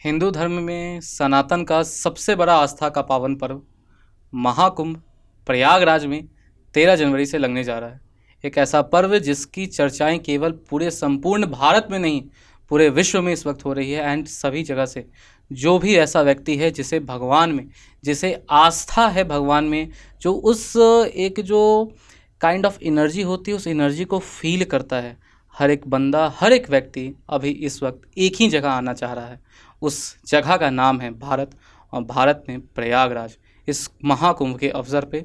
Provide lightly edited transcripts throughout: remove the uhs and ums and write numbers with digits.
हिंदू धर्म में सनातन का सबसे बड़ा आस्था का पावन पर्व महाकुंभ प्रयागराज में 13 जनवरी से लगने जा रहा है। एक ऐसा पर्व जिसकी चर्चाएं केवल पूरे संपूर्ण भारत में नहीं, पूरे विश्व में इस वक्त हो रही है। एंड सभी जगह से जो भी ऐसा व्यक्ति है जिसे भगवान में, जिसे आस्था है भगवान में, जो उस एक जो काइंड ऑफ एनर्जी होती है, उस एनर्जी को फील करता है, हर एक बंदा, हर एक व्यक्ति अभी इस वक्त एक ही जगह आना चाह रहा है। उस जगह का नाम है भारत, और भारत में प्रयागराज, इस महाकुंभ के अवसर पे,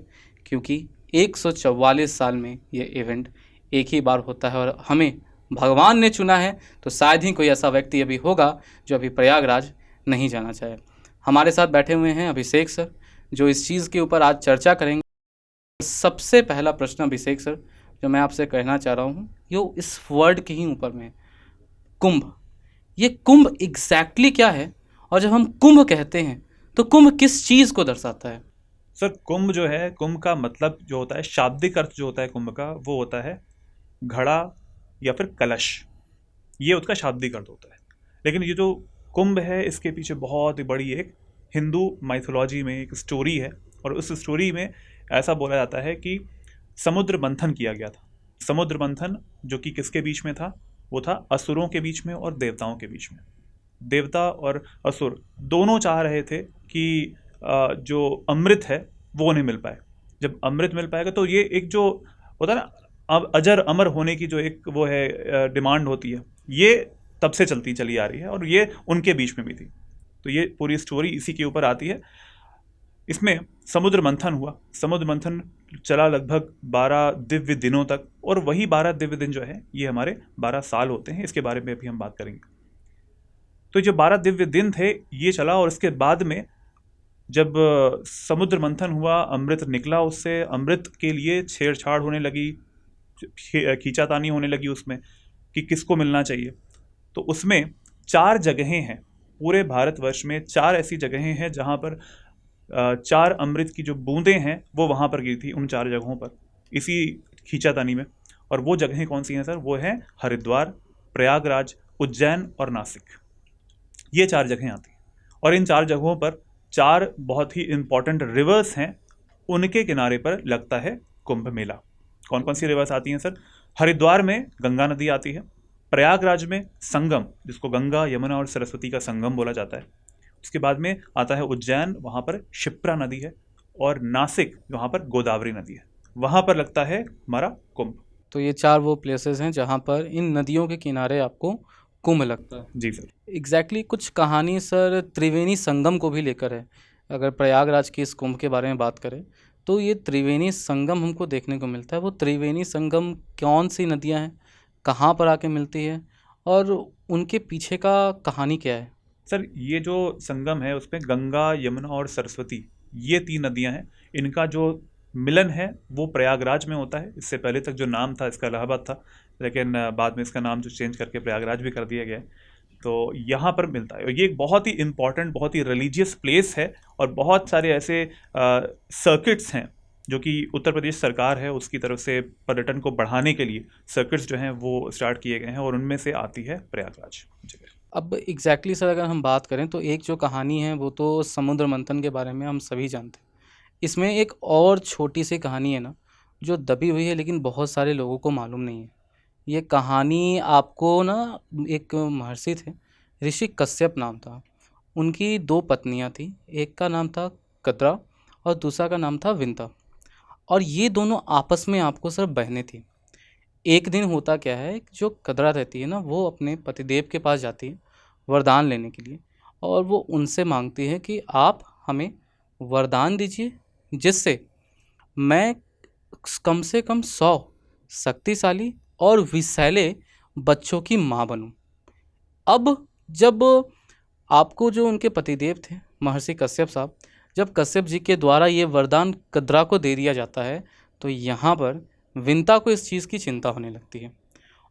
क्योंकि 144 साल में ये इवेंट एक ही बार होता है और हमें भगवान ने चुना है, तो शायद ही कोई ऐसा व्यक्ति अभी होगा जो अभी प्रयागराज नहीं जाना चाहे। हमारे साथ बैठे हुए हैं अभिषेक सर, जो इस चीज़ के ऊपर आज चर्चा करेंगे। सबसे पहला प्रश्न अभिषेक सर जो मैं आपसे कहना चाह रहा हूँ, यो इस वर्ड के ही ऊपर में, कुंभ। ये कुंभ एग्जैक्टली क्या है, और जब हम कुंभ कहते हैं तो कुंभ किस चीज़ को दर्शाता है? सर, कुंभ जो है, कुंभ का मतलब जो होता है, शाब्दिक अर्थ जो होता है कुंभ का, वो होता है घड़ा या फिर कलश। ये उसका शाब्दिक अर्थ होता है। लेकिन ये जो कुंभ है, इसके पीछे बहुत ही बड़ी एक हिंदू माइथोलॉजी में एक स्टोरी है। और उस स्टोरी में ऐसा बोला जाता है कि समुद्र मंथन किया गया था। समुद्र मंथन जो कि किसके बीच में था? वो था असुरों के बीच में और देवताओं के बीच में। देवता और असुर दोनों चाह रहे थे कि जो अमृत है वो नहीं मिल पाए। जब अमृत मिल पाएगा तो ये एक जो होता है ना, अब अजर अमर होने की जो एक वो है डिमांड होती है, ये तब से चलती चली आ रही है और ये उनके बीच में भी थी। तो ये पूरी स्टोरी इसी के ऊपर आती है। इसमें समुद्र मंथन हुआ। समुद्र मंथन चला लगभग 12 दिव्य दिनों तक, और वही 12 दिव्य दिन जो है ये हमारे 12 साल होते हैं। इसके बारे में भी हम बात करेंगे। तो जो 12 दिव्य दिन थे ये चला, और इसके बाद में जब समुद्र मंथन हुआ, अमृत निकला, उससे अमृत के लिए छेड़छाड़ होने लगी, खींचातानी होने लगी उसमें कि किसको मिलना चाहिए। तो उसमें 4 जगहें हैं पूरे भारतवर्ष में, 4 ऐसी जगहें हैं जहाँ पर 4 अमृत की जो बूंदें हैं वो वहाँ पर गिरी थी, उन 4 जगहों पर, इसी खींचातानी में। और वो जगहें कौन सी हैं सर? वो हैं हरिद्वार, प्रयागराज, उज्जैन और नासिक। ये 4 जगहें आती हैं। और इन 4 जगहों पर 4 बहुत ही इंपॉर्टेंट रिवर्स हैं, उनके किनारे पर लगता है कुंभ मेला। कौन कौन सी रिवर्स आती हैं सर? हरिद्वार में गंगा नदी आती है, प्रयागराज में संगम, जिसको गंगा, यमुना और सरस्वती का संगम बोला जाता है। उसके बाद में आता है उज्जैन, वहाँ पर क्षिप्रा नदी है, और नासिक वहाँ पर गोदावरी नदी है, वहाँ पर लगता है हमारा कुंभ। तो ये 4 वो प्लेसेस हैं जहाँ पर इन नदियों के किनारे आपको कुंभ लगता है। जी सर। एग्जैक्टली कुछ कहानी सर त्रिवेणी संगम को भी लेकर है। अगर प्रयागराज की इस कुंभ के बारे में बात करें तो ये त्रिवेणी संगम हमको देखने को मिलता है। वो त्रिवेणी संगम कौन सी नदियाँ हैं, कहाँ पर आके मिलती है, और उनके पीछे का कहानी क्या है? सर, ये जो संगम है उसमें गंगा, यमुना और सरस्वती, ये 3 नदियां हैं। इनका जो मिलन है वो प्रयागराज में होता है। इससे पहले तक जो नाम था इसका इलाहाबाद था, लेकिन बाद में इसका नाम जो चेंज करके प्रयागराज भी कर दिया गया है। तो यहाँ पर मिलता है, और ये एक बहुत ही इम्पॉर्टेंट, बहुत ही रिलीजियस प्लेस है। और बहुत सारे ऐसे सर्किट्स हैं जो कि उत्तर प्रदेश सरकार है उसकी तरफ से पर्यटन को बढ़ाने के लिए सर्किट्स जो हैं वो स्टार्ट किए गए हैं, और उनमें से आती है प्रयागराज जगह। अब एग्जैक्टली सर अगर हम बात करें तो एक जो कहानी है वो तो समुद्र मंथन के बारे में हम सभी जानते हैं। इसमें एक और छोटी सी कहानी है ना, जो दबी हुई है लेकिन बहुत सारे लोगों को मालूम नहीं है। ये कहानी आपको ना, एक महर्षि थे, ऋषि कश्यप नाम था। उनकी 2 पत्नियां थी, एक का नाम था कद्रा और दूसरा का नाम था विंता। और ये दोनों आपस में आपको सर बहनें थी। एक दिन होता क्या है, जो कद्रा रहती है ना, वो अपने पतिदेव के पास जाती है वरदान लेने के लिए, और वो उनसे मांगती है कि आप हमें वरदान दीजिए जिससे मैं कम से कम 100 शक्तिशाली और विषैले बच्चों की माँ बनूं। अब जब आपको जो उनके पतिदेव थे महर्षि कश्यप साहब, जब कश्यप जी के द्वारा ये वरदान कद्रा को दे दिया जाता है, तो यहाँ पर विंता को इस चीज़ की चिंता होने लगती है,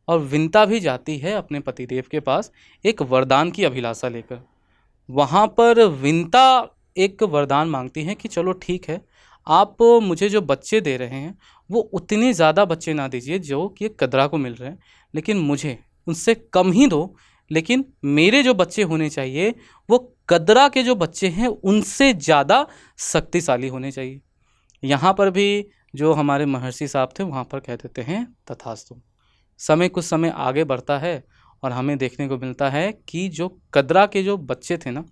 और विंता भी जाती है अपने पतिदेव के पास एक वरदान की अभिलाषा लेकर। वहाँ पर विंता एक वरदान मांगती हैं कि चलो ठीक है, आप मुझे जो बच्चे दे रहे हैं वो उतने ज़्यादा बच्चे ना दीजिए जो कि कद्रा को मिल रहे हैं, लेकिन मुझे उनसे कम ही दो, लेकिन मेरे जो बच्चे होने चाहिए वो कदरा के जो बच्चे हैं उनसे ज़्यादा शक्तिशाली होने चाहिए। यहाँ पर भी जो हमारे महर्षि साहब थे वहाँ पर कह देते हैं तथास्तु। समय कुछ समय आगे बढ़ता है और हमें देखने को मिलता है कि जो कदरा के जो बच्चे थे ना,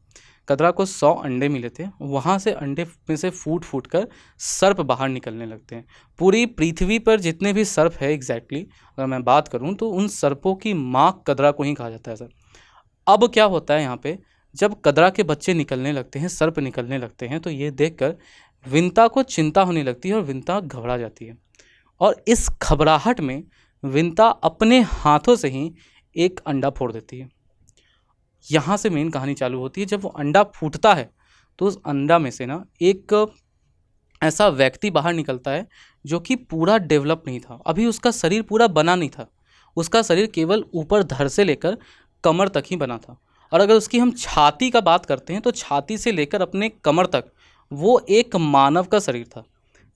कदरा को 100 अंडे मिले थे, वहाँ से अंडे में से फूट फूट कर सर्प बाहर निकलने लगते हैं। पूरी पृथ्वी पर जितने भी सर्प है एग्जैक्टली अगर मैं बात करूँ तो उन सर्पों की माँ कदरा को ही कहा जाता है सर। अब क्या होता है यहाँ पे, जब कदरा के बच्चे निकलने लगते हैं, सर्प निकलने लगते हैं, तो ये देखकर विंता को चिंता होने लगती है और विंता घबरा जाती है। और इस घबराहट में विंता अपने हाथों से ही एक अंडा फोड़ देती है। यहाँ से मेन कहानी चालू होती है। जब वो अंडा फूटता है तो उस अंडा में से ना एक ऐसा व्यक्ति बाहर निकलता है जो कि पूरा डेवलप नहीं था, अभी उसका शरीर पूरा बना नहीं था। उसका शरीर केवल ऊपर धड़ से लेकर कमर तक ही बना था। और अगर उसकी हम छाती का बात करते हैं तो छाती से लेकर अपने कमर तक वो एक मानव का शरीर था।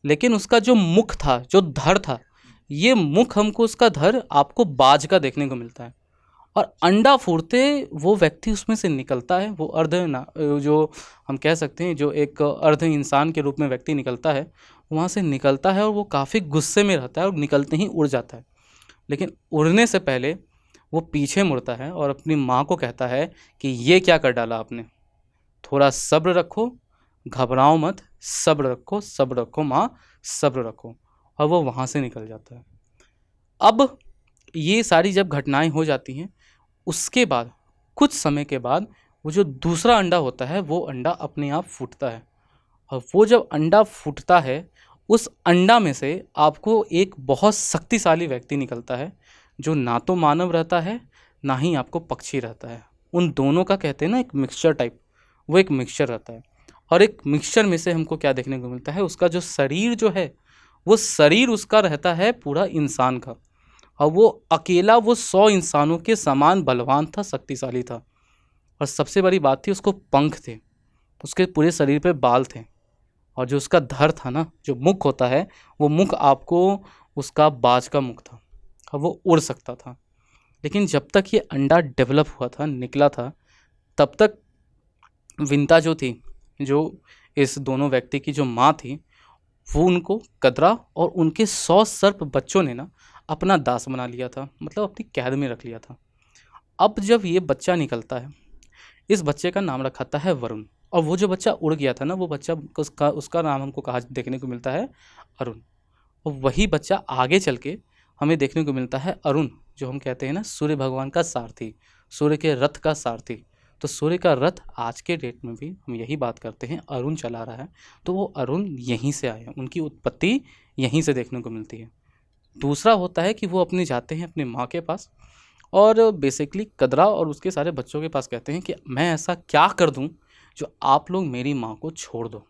लेकिन उसका जो मुख था, जो धड़ था, ये मुख हमको उसका धड़ आपको बाज का देखने को मिलता है। और अंडा फोड़ते वो व्यक्ति उसमें से निकलता है, वो अर्ध ना जो हम कह सकते हैं जो एक अर्ध इंसान के रूप में व्यक्ति निकलता है, वहाँ से निकलता है और वो काफ़ी गुस्से में रहता है और निकलते ही उड़ जाता है। लेकिन उड़ने से पहले वो पीछे मुड़ता है और अपनी माँ को कहता है कि ये क्या कर डाला आपने, थोड़ा सब्र रखो, घबराओ मत, सब्र रखो माँ, सब्र रखो। और वो वहाँ से निकल जाता है। अब ये सारी जब घटनाएं हो जाती हैं, उसके बाद कुछ समय के बाद वो जो दूसरा अंडा होता है वो अंडा अपने आप फूटता है। और वो जब अंडा फूटता है, उस अंडा में से आपको एक बहुत शक्तिशाली व्यक्ति निकलता है जो ना तो मानव रहता है ना ही आपको पक्षी रहता है। उन दोनों का कहते हैं ना एक मिक्सचर टाइप, वो एक मिक्सचर रहता है। और एक मिक्सचर में से हमको क्या देखने को मिलता है, उसका जो शरीर जो है वो शरीर उसका रहता है पूरा इंसान का। और वो अकेला वो 100 इंसानों के समान बलवान था, शक्तिशाली था। और सबसे बड़ी बात थी उसको पंख थे, उसके पूरे शरीर पे बाल थे। और जो उसका धड़ था ना, जो मुख होता है, वो मुख आपको उसका बाज का मुख था और वो उड़ सकता था। लेकिन जब तक ये अंडा डेवलप हुआ था, निकला था, तब तक विंता जो थी, जो इस दोनों व्यक्ति की जो माँ थी, वो उनको कदरा और उनके 100 सर्प बच्चों ने ना अपना दास बना लिया था, मतलब अपनी कैद में रख लिया था। अब जब ये बच्चा निकलता है, इस बच्चे का नाम रखा था है वरुण। और वो जो बच्चा उड़ गया था ना, वो बच्चा उसका नाम हमको कहा देखने को मिलता है अरुण। और वही बच्चा आगे चल के हमें देखने को मिलता है अरुण, जो हम कहते हैं ना सूर्य भगवान का सारथी, सूर्य के रथ का सारथी। तो सूर्य का रथ आज के डेट में भी हम यही बात करते हैं, अरुण चला रहा है। तो वो अरुण यहीं से आए हैं, उनकी उत्पत्ति यहीं से देखने को मिलती है। दूसरा होता है कि वो अपने जाते हैं अपनी माँ के पास और बेसिकली कदरा और उसके सारे बच्चों के पास कहते हैं कि मैं ऐसा क्या कर दूं जो आप लोग मेरी माँ को छोड़ दो।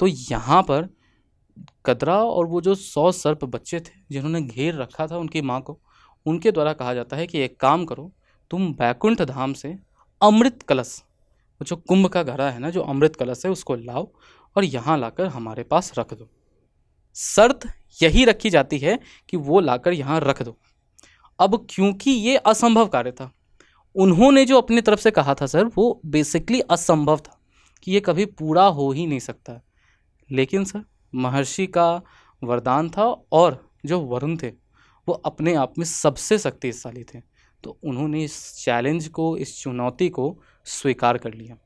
तो यहाँ पर कदरा और वो जो 100 सर्प बच्चे थे जिन्होंने घेर रखा था उनकी माँ को, उनके द्वारा कहा जाता है कि एक काम करो, तुम बैकुंठ धाम से अमृत कलश, वो जो कुंभ का घड़ा है ना, जो अमृत कलश है, उसको लाओ और यहाँ लाकर हमारे पास रख दो। शर्त यही रखी जाती है कि वो लाकर यहाँ रख दो। अब क्योंकि ये असंभव कार्य था, उन्होंने जो अपनी तरफ से कहा था सर, वो बेसिकली असंभव था कि ये कभी पूरा हो ही नहीं सकता। लेकिन सर महर्षि का वरदान था और जो वरुण थे वो अपने आप में सबसे शक्तिशाली थे। तो उन्होंने इस चैलेंज को, इस चुनौती को स्वीकार कर लिया।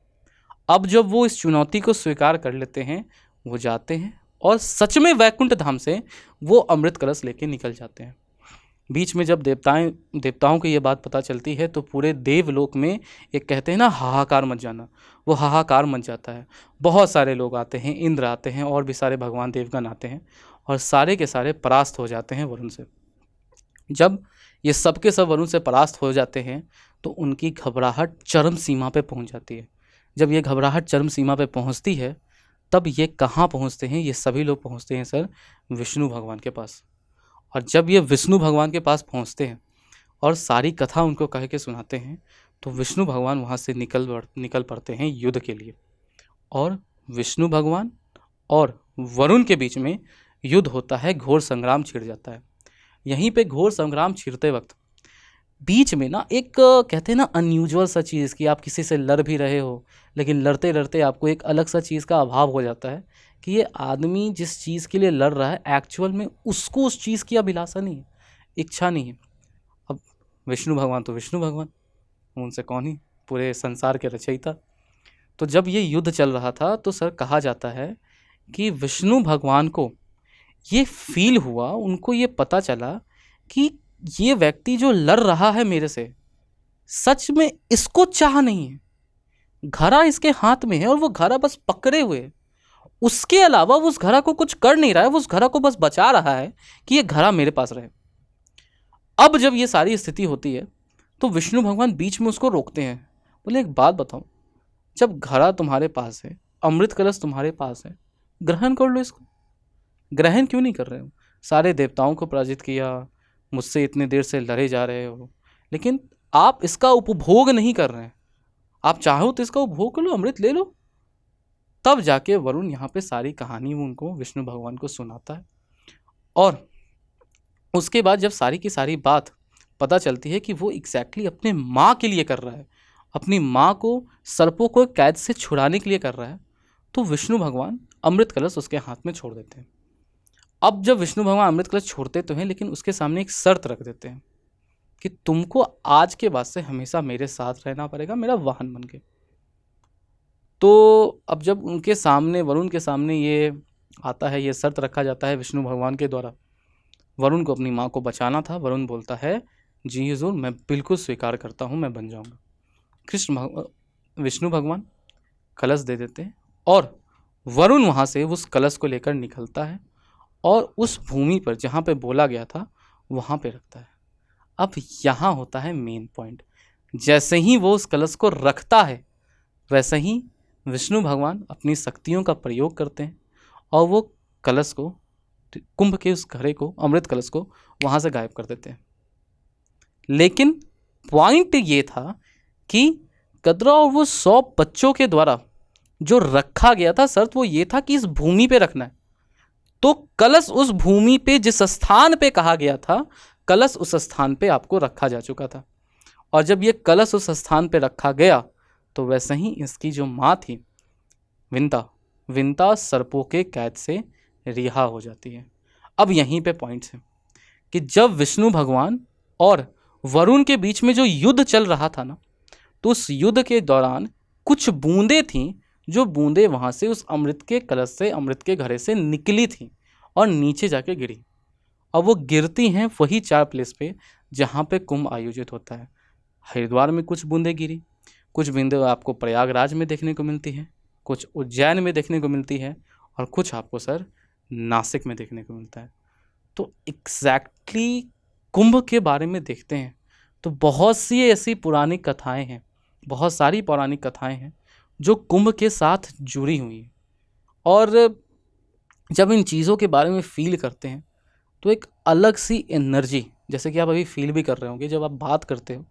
अब जब वो इस चुनौती को स्वीकार कर लेते हैं, वो जाते हैं और सच में वैकुंठ धाम से वो अमृत कलश लेके निकल जाते हैं। बीच में जब देवताओं को ये बात पता चलती है तो पूरे देवलोक में एक कहते हैं ना हाहाकार मच जाना, वो हाहाकार मच जाता है। बहुत सारे लोग आते हैं, इंद्र आते हैं और भी सारे भगवान देवगण आते हैं और सारे के सारे परास्त हो जाते हैं वरुण से। जब ये सब के सब वरुण से परास्त हो जाते हैं तो उनकी घबराहट चरम सीमा पे पहुंच जाती है। जब ये घबराहट चरम सीमा पे पहुंचती है, तब ये कहाँ पहुंचते हैं, ये सभी लोग पहुंचते हैं सर विष्णु भगवान के पास। और जब ये विष्णु भगवान के पास पहुंचते हैं और सारी कथा उनको कह के सुनाते हैं, तो विष्णु भगवान वहाँ से निकल पड़ते हैं युद्ध के लिए। और विष्णु भगवान और वरुण के बीच में युद्ध होता है, घोर संग्राम छिड़ जाता है। यहीं पे घोर संग्राम छिड़ते वक्त बीच में ना एक कहते हैं ना अनयूजुअल सा चीज़ कि आप किसी से लड़ भी रहे हो, लेकिन लड़ते लड़ते आपको एक अलग सा चीज़ का अभाव हो जाता है कि ये आदमी जिस चीज़ के लिए लड़ रहा है एक्चुअल में उसको उस चीज़ की अभिलाषा नहीं है, इच्छा नहीं है। अब विष्णु भगवान तो विष्णु भगवान, उनसे कौन ही, पूरे संसार के रचयिता। तो जब ये युद्ध चल रहा था तो सर कहा जाता है कि विष्णु भगवान को ये फील हुआ, उनको ये पता चला कि ये व्यक्ति जो लड़ रहा है मेरे से, सच में इसको चाह नहीं है, घड़ा इसके हाथ में है और वो घड़ा बस पकड़े हुए है, उसके अलावा वो उस घड़ा को कुछ कर नहीं रहा है, वो उस घड़ा को बस बचा रहा है कि ये घड़ा मेरे पास रहे। अब जब ये सारी स्थिति होती है तो विष्णु भगवान बीच में उसको रोकते हैं, बोले एक बात बताओ, जब घड़ा तुम्हारे पास है, अमृत कलश तुम्हारे पास है, ग्रहण कर लो इसको, ग्रहण क्यों नहीं कर रहे हो? सारे देवताओं को पराजित किया, मुझसे इतनी देर से लड़े जा रहे हो, लेकिन आप इसका उपभोग नहीं कर रहे हैं। आप चाहो तो इसका उपभोग कर लो, अमृत ले लो। तब जाके वरुण यहाँ पे सारी कहानी वो उनको विष्णु भगवान को सुनाता है। और उसके बाद जब सारी की सारी बात पता चलती है कि वो एग्जैक्टली अपने माँ के लिए कर रहा है, अपनी माँ को सर्पों को कैद से छुड़ाने के लिए कर रहा है, तो विष्णु भगवान अमृत कलश उसके हाथ में छोड़ देते हैं। अब जब विष्णु भगवान अमृत कलश छोड़ते तो हैं, लेकिन उसके सामने एक शर्त रख देते हैं कि तुमको आज के बाद से हमेशा मेरे साथ रहना पड़ेगा, मेरा वाहन बन के। तो अब जब उनके सामने, वरुण के सामने ये आता है, ये शर्त रखा जाता है विष्णु भगवान के द्वारा, वरुण को अपनी माँ को बचाना था। वरुण बोलता है जी हुजूर, मैं बिल्कुल स्वीकार करता हूँ, मैं बन जाऊँगा। विष्णु भगवान कलश दे देते हैं और वरुण वहाँ से उस कलश को लेकर निकलता है और उस भूमि पर जहाँ पे बोला गया था वहाँ पे रखता है। अब यहाँ होता है मेन पॉइंट, जैसे ही वो उस कलश को रखता है वैसे ही विष्णु भगवान अपनी शक्तियों का प्रयोग करते हैं और वो कलश को, कुंभ के उस घड़े को, अमृत कलश को वहाँ से गायब कर देते हैं। लेकिन पॉइंट ये था कि गदरा और वो 100 बच्चों के द्वारा जो रखा गया था, शर्त वो ये था कि इस भूमि पे रखना है। तो कलश उस भूमि पे, जिस स्थान पे कहा गया था, कलश उस स्थान पे आपको रखा जा चुका था। और जब ये कलश उस स्थान पे रखा गया तो वैसे ही इसकी जो माँ थी विंता सर्पों के कैद से रिहा हो जाती है। अब यहीं पे पॉइंट है कि जब विष्णु भगवान और वरुण के बीच में जो युद्ध चल रहा था ना, तो उस युद्ध के दौरान कुछ बूंदें थीं, जो बूंदें वहाँ से उस अमृत के कलश से, अमृत के घड़े से निकली थीं और नीचे जाके गिरी। अब वो गिरती हैं वही 4 प्लेस पे जहाँ पे कुंभ आयोजित होता है। हरिद्वार में कुछ बूंदें गिरी, कुछ बूंदें आपको प्रयागराज में देखने को मिलती हैं, कुछ उज्जैन में देखने को मिलती है और कुछ आपको सर नासिक में देखने को मिलता है। तो एग्जैक्टली कुंभ के बारे में देखते हैं तो बहुत सी ऐसी पुरानी कथाएं हैं, बहुत सारी पौराणिक कथाएं हैं जो कुंभ के साथ जुड़ी हुई हैं। और जब इन चीज़ों के बारे में फील करते हैं तो एक अलग सी एनर्जी, जैसे कि आप अभी फील भी कर रहे होंगे जब आप बात करते हो,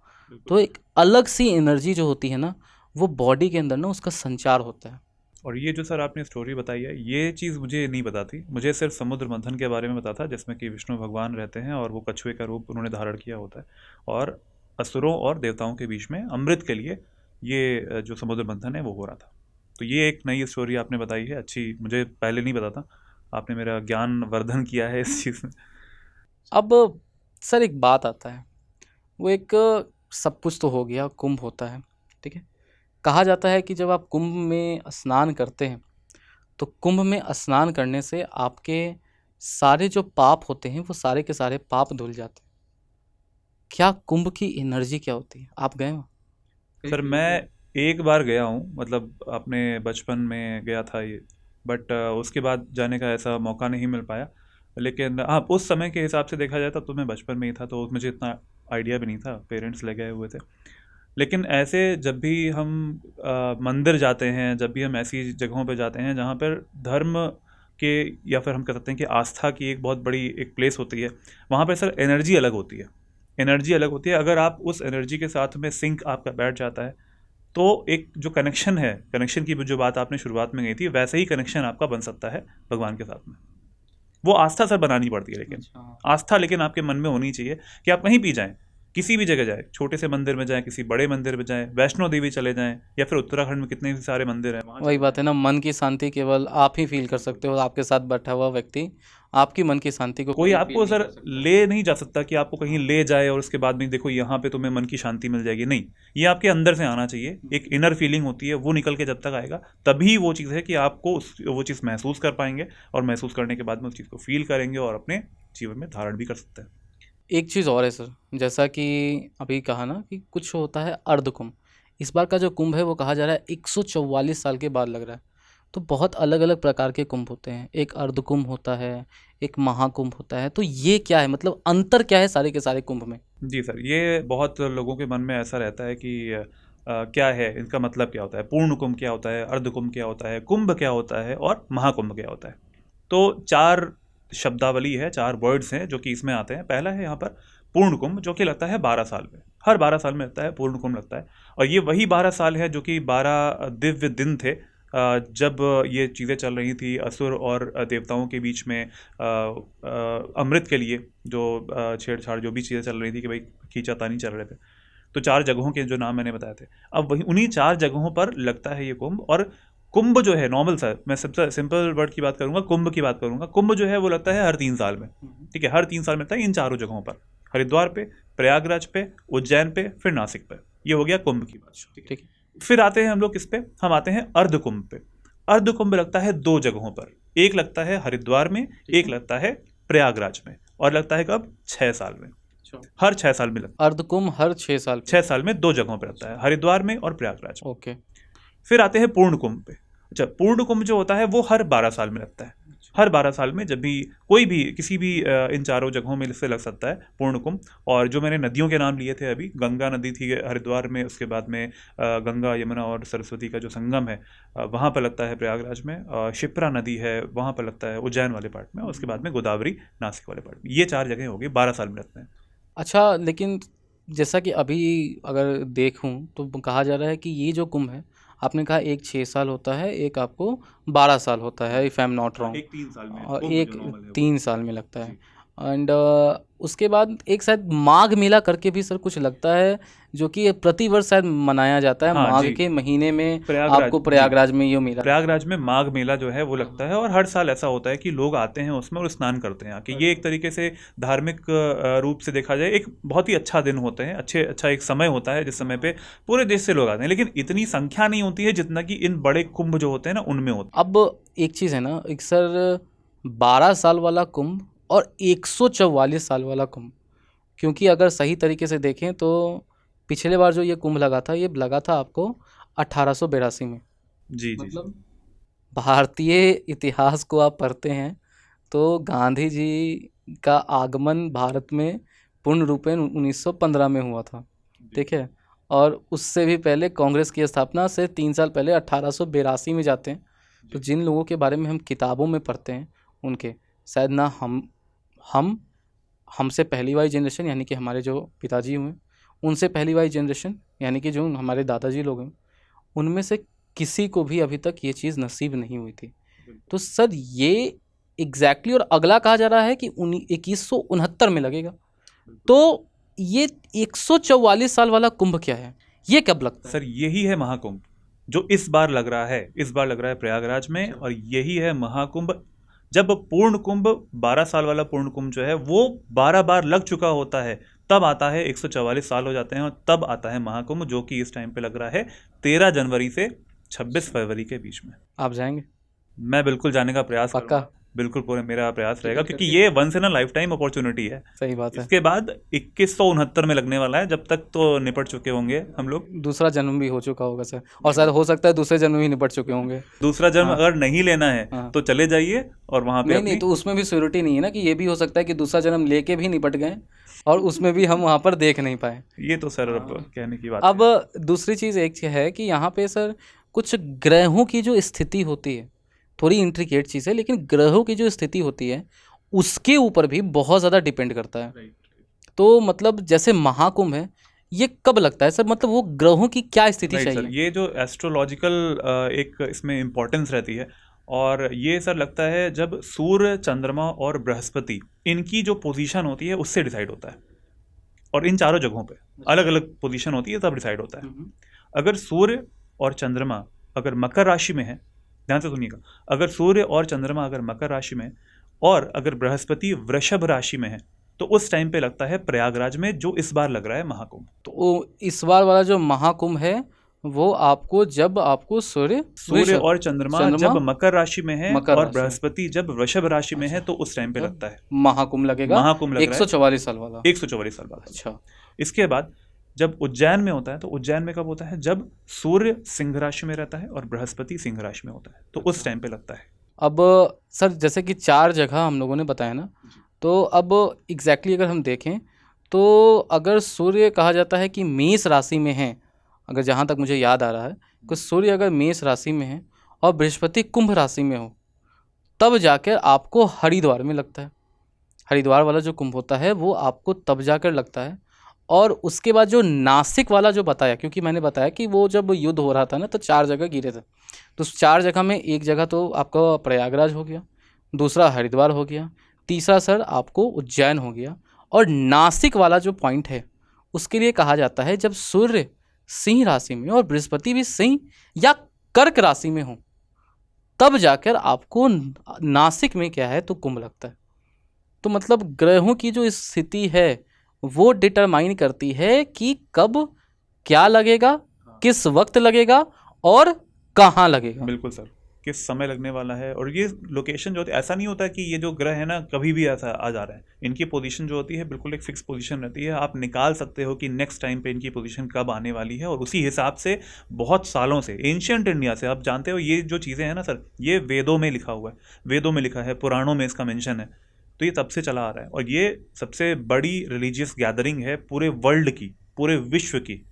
तो एक अलग सी एनर्जी जो होती है ना, वो बॉडी के अंदर ना उसका संचार होता है। और ये जो सर आपने स्टोरी बताई है, ये चीज़ मुझे नहीं पता थी। मुझे सिर्फ समुद्र मंथन के बारे में पता था, जिसमें कि विष्णु भगवान रहते हैं और वो कछुए का रूप उन्होंने धारण किया होता है और असुरों और देवताओं के बीच में अमृत के लिए ये जो समुद्र मंथन है वो हो रहा था। तो ये एक नई स्टोरी आपने बताई है, अच्छी, मुझे पहले नहीं पता था। आपने मेरा ज्ञान वर्धन किया है इस चीज़ में। अब सर एक बात आता है, वो एक, सब कुछ तो हो गया, कुंभ होता है, ठीक है। कहा जाता है कि जब आप कुंभ में स्नान करते हैं तो कुंभ में स्नान करने से आपके सारे जो पाप होते हैं वो सारे के सारे पाप धुल जाते हैं। क्या कुंभ की एनर्जी क्या होती है, आप गए हो? सर मैं एक बार गया हूँ, मतलब अपने बचपन में गया था ये, बट उसके बाद जाने का ऐसा मौका नहीं मिल पाया। लेकिन हाँ, उस समय के हिसाब से देखा जाए तब तो मैं बचपन में ही था, तो मुझे इतना आइडिया भी नहीं था, पेरेंट्स ले गए हुए थे। लेकिन ऐसे जब भी हम मंदिर जाते हैं, जब भी हम ऐसी जगहों पे जाते हैं जहाँ पर धर्म के, या फिर हम कह सकते हैं कि आस्था की एक बहुत बड़ी एक प्लेस होती है, वहाँ पर सर एनर्जी अलग होती है। एनर्जी अलग होती है, अगर आप उस एनर्जी के साथ में सिंक आपका बैठ जाता है तो एक जो कनेक्शन है, कनेक्शन की जो बात आपने शुरुआत में गई थी, वैसे ही कनेक्शन आपका बन सकता है भगवान के साथ में। वो आस्था सर बनानी पड़ती है, लेकिन अच्छा। आस्था लेकिन आपके मन में होनी चाहिए कि आप कहीं भी जाएं, किसी भी जगह जाए, छोटे से मंदिर में जाएं, किसी बड़े मंदिर में जाएं, वैष्णो देवी चले जाएं, या फिर उत्तराखंड में कितने सारे मंदिर हैं, वहाँ वही चले बात है जाएं। ना, मन की शांति केवल आप ही फील कर सकते हो, आपके साथ बैठा हुआ व्यक्ति आपकी मन की शांति को कोई कभी फील आपको नहीं सर कर सकता। ले नहीं जा सकता कि आपको कहीं ले जाए और उसके बाद में देखो यहाँ पे तुम्हें मन की शांति मिल जाएगी, नहीं। ये आपके अंदर से आना चाहिए, एक इनर फीलिंग होती है, वो निकल के जब तक आएगा तभी वो चीज़ है कि आपको वो चीज़ महसूस कर पाएंगे, और महसूस करने के बाद में उस चीज़ को फील करेंगे और अपने जीवन में धारण भी कर सकते हैं। एक चीज़ और है सर, जैसा कि अभी कहा ना कि कुछ होता है अर्ध कुंभ। इस बार का जो कुंभ है वो कहा जा रहा है 144 साल के बाद लग रहा है। तो बहुत अलग अलग प्रकार के कुंभ होते हैं, एक अर्ध कुंभ होता है, एक महाकुंभ होता है। तो ये क्या है, मतलब अंतर क्या है सारे के सारे कुंभ में? जी सर, ये बहुत लोगों के मन में ऐसा रहता है कि क्या है इनका मतलब, क्या होता है पूर्ण कुंभ, क्या होता है अर्ध कुंभ, क्या होता है कुंभ, क्या होता है और महाकुंभ क्या होता है। तो 4 शब्दावली है, 4 वर्ड्स हैं जो कि इसमें आते हैं। पहला है यहाँ पर पूर्ण कुंभ, जो कि लगता है 12 साल में, हर 12 साल में लगता है पूर्ण कुंभ लगता है। और ये वही 12 साल है जो कि 12 दिव्य दिन थे, जब ये चीज़ें चल रही थी असुर और देवताओं के बीच में, अमृत के लिए जो छेड़छाड़ जो भी चीज़ें चल रही थी कि भाई खींचातानी चल रहे थे। तो 4 जगहों के जो नाम मैंने बताए थे, अब वही उन्हीं 4 जगहों पर लगता है ये कुंभ। और कुंभ जो है नॉर्मल सा, मैं सबसे सिंपल वर्ड की बात करूंगा, कुंभ की बात करूंगा। कुंभ जो है वो लगता है हर 3 साल में, ठीक है, हर 3 साल में लगता है इन चारों जगहों पर, हरिद्वार पे, प्रयागराज पे, उज्जैन पे, फिर नासिक पे। ये हो गया कुंभ की बात, ठीक है। ठीक है। फिर आते हैं हम लोग किस पे, हम आते हैं अर्ध कुंभ पे। अर्ध कुंभ लगता है 2 जगहों पर, एक लगता है हरिद्वार में, एक लगता है प्रयागराज में, और लगता है कब, 6 साल में, हर 6 साल में लगता है। अर्ध कुंभ हर 6 साल पे। 6 साल में 2 जगहों पर लगता है, हरिद्वार में और प्रयागराज में। ओके। फिर आते हैं पूर्ण कुंभ पे। अच्छा, पूर्ण कुंभ जो होता है वो हर 12 साल में लगता है। हर 12 साल में जब भी कोई भी किसी भी इन चारों जगहों में से लग सकता है पूर्ण कुंभ। और जो मैंने नदियों के नाम लिए थे अभी, गंगा नदी थी हरिद्वार में, उसके बाद में गंगा यमुना और सरस्वती का जो संगम है वहाँ पर लगता है प्रयागराज में, शिप्रा नदी है वहाँ पर लगता है उज्जैन वाले पार्ट में, और उसके बाद में गोदावरी नासिक वाले पार्ट में। ये 4 जगह हो गई, 12 साल में लगते हैं। अच्छा, लेकिन जैसा कि अभी अगर देखूं तो कहा जा रहा है कि ये जो कुंभ है, आपने कहा एक 6 साल होता है, एक आपको 12 साल होता है, if I am not wrong, एक 3 साल में और कुंभ एक जो नॉर्मल है वो। 3 साल में लगता है। जी। एंड उसके बाद एक शायद माघ मेला करके भी सर कुछ लगता है, जो कि प्रतिवर्ष शायद मनाया जाता है, हाँ माघ जी, के महीने में प्रयागराज आपको जी, प्रयागराज में ये मेला। प्रयागराज में माघ मेला जो है वो लगता है, और हर साल ऐसा होता है कि लोग आते हैं उसमें और स्नान करते हैं आके। ये एक तरीके से धार्मिक रूप से देखा जाए एक बहुत ही अच्छा दिन होते हैं, अच्छा एक समय होता है जिस समय पे पूरे देश से लोग आते हैं। लेकिन इतनी संख्या नहीं होती है जितना कि इन बड़े कुंभ जो होते हैं ना उनमें होती अब एक चीज़ है ना, एक सर 12 साल वाला कुंभ और 144 साल वाला कुंभ, क्योंकि अगर सही तरीके से देखें तो पिछले बार जो ये कुंभ लगा था, ये लगा था आपको 1882 में। है। जी जी। मतलब भारतीय इतिहास को आप पढ़ते हैं तो गांधी जी का आगमन भारत में पूर्ण रूपेण 1915 में हुआ था, ठीक है। और उससे भी पहले कांग्रेस की स्थापना से 3 साल पहले 1882 में जाते हैं। तो जिन लोगों के बारे में हम किताबों में पढ़ते हैं, उनके शायद ना हम हमसे पहली वाली जनरेशन यानी कि हमारे जो पिताजी हुए, उनसे पहली वाली जनरेशन यानी कि जो हमारे दादाजी लोग हैं, उनमें से किसी को भी अभी तक ये चीज़ नसीब नहीं हुई थी। तो सर ये एग्जैक्टली, और अगला कहा जा रहा है कि 2169 में लगेगा। तो ये 144 साल वाला कुंभ क्या है, ये कब लगता है? सर यही है महाकुंभ जो इस बार लग रहा है, इस बार लग रहा है प्रयागराज में, और यही है महाकुंभ। जब पूर्ण कुंभ 12 साल वाला पूर्ण कुंभ जो है वो 12 बार लग चुका होता है, तब आता है 144 साल हो जाते हैं, और तब आता है महाकुंभ, जो कि इस टाइम पे लग रहा है 13 जनवरी से 26 फरवरी के बीच में। आप जाएंगे? मैं बिल्कुल जाने का प्रयास पक्का? करूंगा, बिल्कुल पूरे मेरा प्रयास रहेगा, टिकट क्योंकि करके? ये once in a lifetime opportunity है। सही बात है। इसके बाद 2169 में लगने वाला है, जब तक तो निपट चुके होंगे हम लोग। दूसरा जन्म भी हो चुका होगा सर, और शायद हो सकता है दूसरे जन्म भी निपट चुके होंगे। दूसरा जन्म हाँ। अगर नहीं लेना है हाँ। तो चले जाइए और वहां पे नहीं नहीं, अपनी, तो उसमें भी श्योरिटी नहीं है ना, कि ये भी हो सकता है कि दूसरा जन्म लेके भी निपट गए और उसमें भी हम वहाँ पर देख नहीं पाए। ये तो सर अब हाँ। कहने की बात अब है। दूसरी चीज़ एक है कि यहाँ पे सर कुछ ग्रहों की जो स्थिति होती है, थोड़ी इंट्रिकेट चीज़ है, लेकिन ग्रहों की जो स्थिति होती है उसके ऊपर भी बहुत ज़्यादा डिपेंड करता है। तो मतलब जैसे महाकुंभ है, ये कब लगता है सर, मतलब वो ग्रहों की क्या स्थिति राइट सर, चाहिए? ये जो एस्ट्रोलॉजिकल एक इसमें इम्पोर्टेंस रहती है, और ये सर लगता है जब सूर्य, चंद्रमा और बृहस्पति इनकी जो पोजीशन होती है उससे डिसाइड होता है। और इन चारों जगहों पे अलग अलग पोजीशन होती है, तब डिसाइड होता है। अगर सूर्य और चंद्रमा अगर मकर राशि में है, ध्यान से सुनिएगा, अगर सूर्य और चंद्रमा अगर मकर राशि में है और अगर बृहस्पति वृषभ राशि में है, तो उस टाइम पे लगता है प्रयागराज में जो इस बार लग रहा है महाकुंभ। तो इस बार वाला जो महाकुंभ है वो आपको जब आपको सूर्य और चंद्रमा जब मकर राशि में है मकर और राशि में। बृहस्पति जब वृषभ राशि में है, तो उस टाइम पे लगता है महाकुंभ लगेगा। महाकुंभ लग रहा है 144 साल वाला। 144 साल बाद। अच्छा। इसके बाद जब उज्जैन में होता है, तो उज्जैन में कब होता है? जब सूर्य सिंह राशि में रहता है और बृहस्पति सिंह राशि में होता है, तो उस टाइम पे लगता है। अब सर जैसे कि 4 जगह हम लोगों ने बताया ना, तो अब एग्जैक्टली अगर हम देखें तो अगर सूर्य कहा जाता है कि मेष राशि में है, अगर जहाँ तक मुझे याद आ रहा है कि सूर्य अगर मेष राशि में है और बृहस्पति कुंभ राशि में हो, तब जाकर आपको हरिद्वार में लगता है। हरिद्वार वाला जो कुंभ होता है वो आपको तब जाकर लगता है। और उसके बाद जो नासिक वाला जो बताया, क्योंकि मैंने बताया कि वो जब युद्ध हो रहा था ना तो 4 जगह गिरे थे, तो उस 4 जगह में एक जगह तो आपका प्रयागराज हो गया, दूसरा हरिद्वार हो गया, तीसरा सर आपको उज्जैन हो गया, और नासिक वाला जो पॉइंट है उसके लिए कहा जाता है जब सूर्य सिंह राशि में और बृहस्पति भी सिंह या कर्क राशि में हो, तब जाकर आपको नासिक में क्या है तो कुंभ लगता है। तो मतलब ग्रहों की जो स्थिति है वो डिटरमाइन करती है कि कब क्या लगेगा, किस वक्त लगेगा और कहाँ लगेगा। बिल्कुल सर, किस समय लगने वाला है। और ये लोकेशन जो होती है, ऐसा नहीं होता कि ये जो ग्रह है ना कभी भी ऐसा आ जा रहा है। इनकी पोजीशन जो होती है बिल्कुल एक फिक्स पोजीशन रहती है। आप निकाल सकते हो कि नेक्स्ट टाइम पे इनकी पोजीशन कब आने वाली है, और उसी हिसाब से बहुत सालों से एंशियंट इंडिया से, आप जानते हो ये जो चीज़ें हैं ना सर, ये वेदों में लिखा हुआ है, वेदों में लिखा है, पुराणों में इसका मेंशन है, तो ये तब से चला आ रहा है। और ये सबसे बड़ी रिलीजियस गैदरिंग है पूरे वर्ल्ड की, पूरे विश्व की।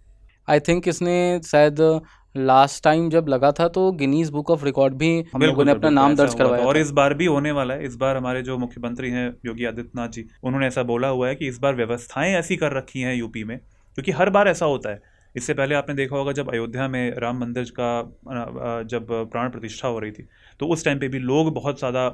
आई थिंक इसने शायद लास्ट टाइम जब लगा था तो गिनीज बुक ऑफ रिकॉर्ड भी हम लोगों ने अपना नाम दर्ज करवाया था। और इस बार भी होने वाला है। इस बार हमारे जो मुख्यमंत्री हैं योगी आदित्यनाथ जी, उन्होंने ऐसा बोला हुआ है कि इस बार व्यवस्थाएं ऐसी कर रखी हैं यूपी में, क्योंकि हर बार ऐसा होता है। इससे पहले आपने देखा होगा जब अयोध्या में राम मंदिर का जब प्राण प्रतिष्ठा हो रही थी, तो उस टाइम पे भी लोग बहुत ज़्यादा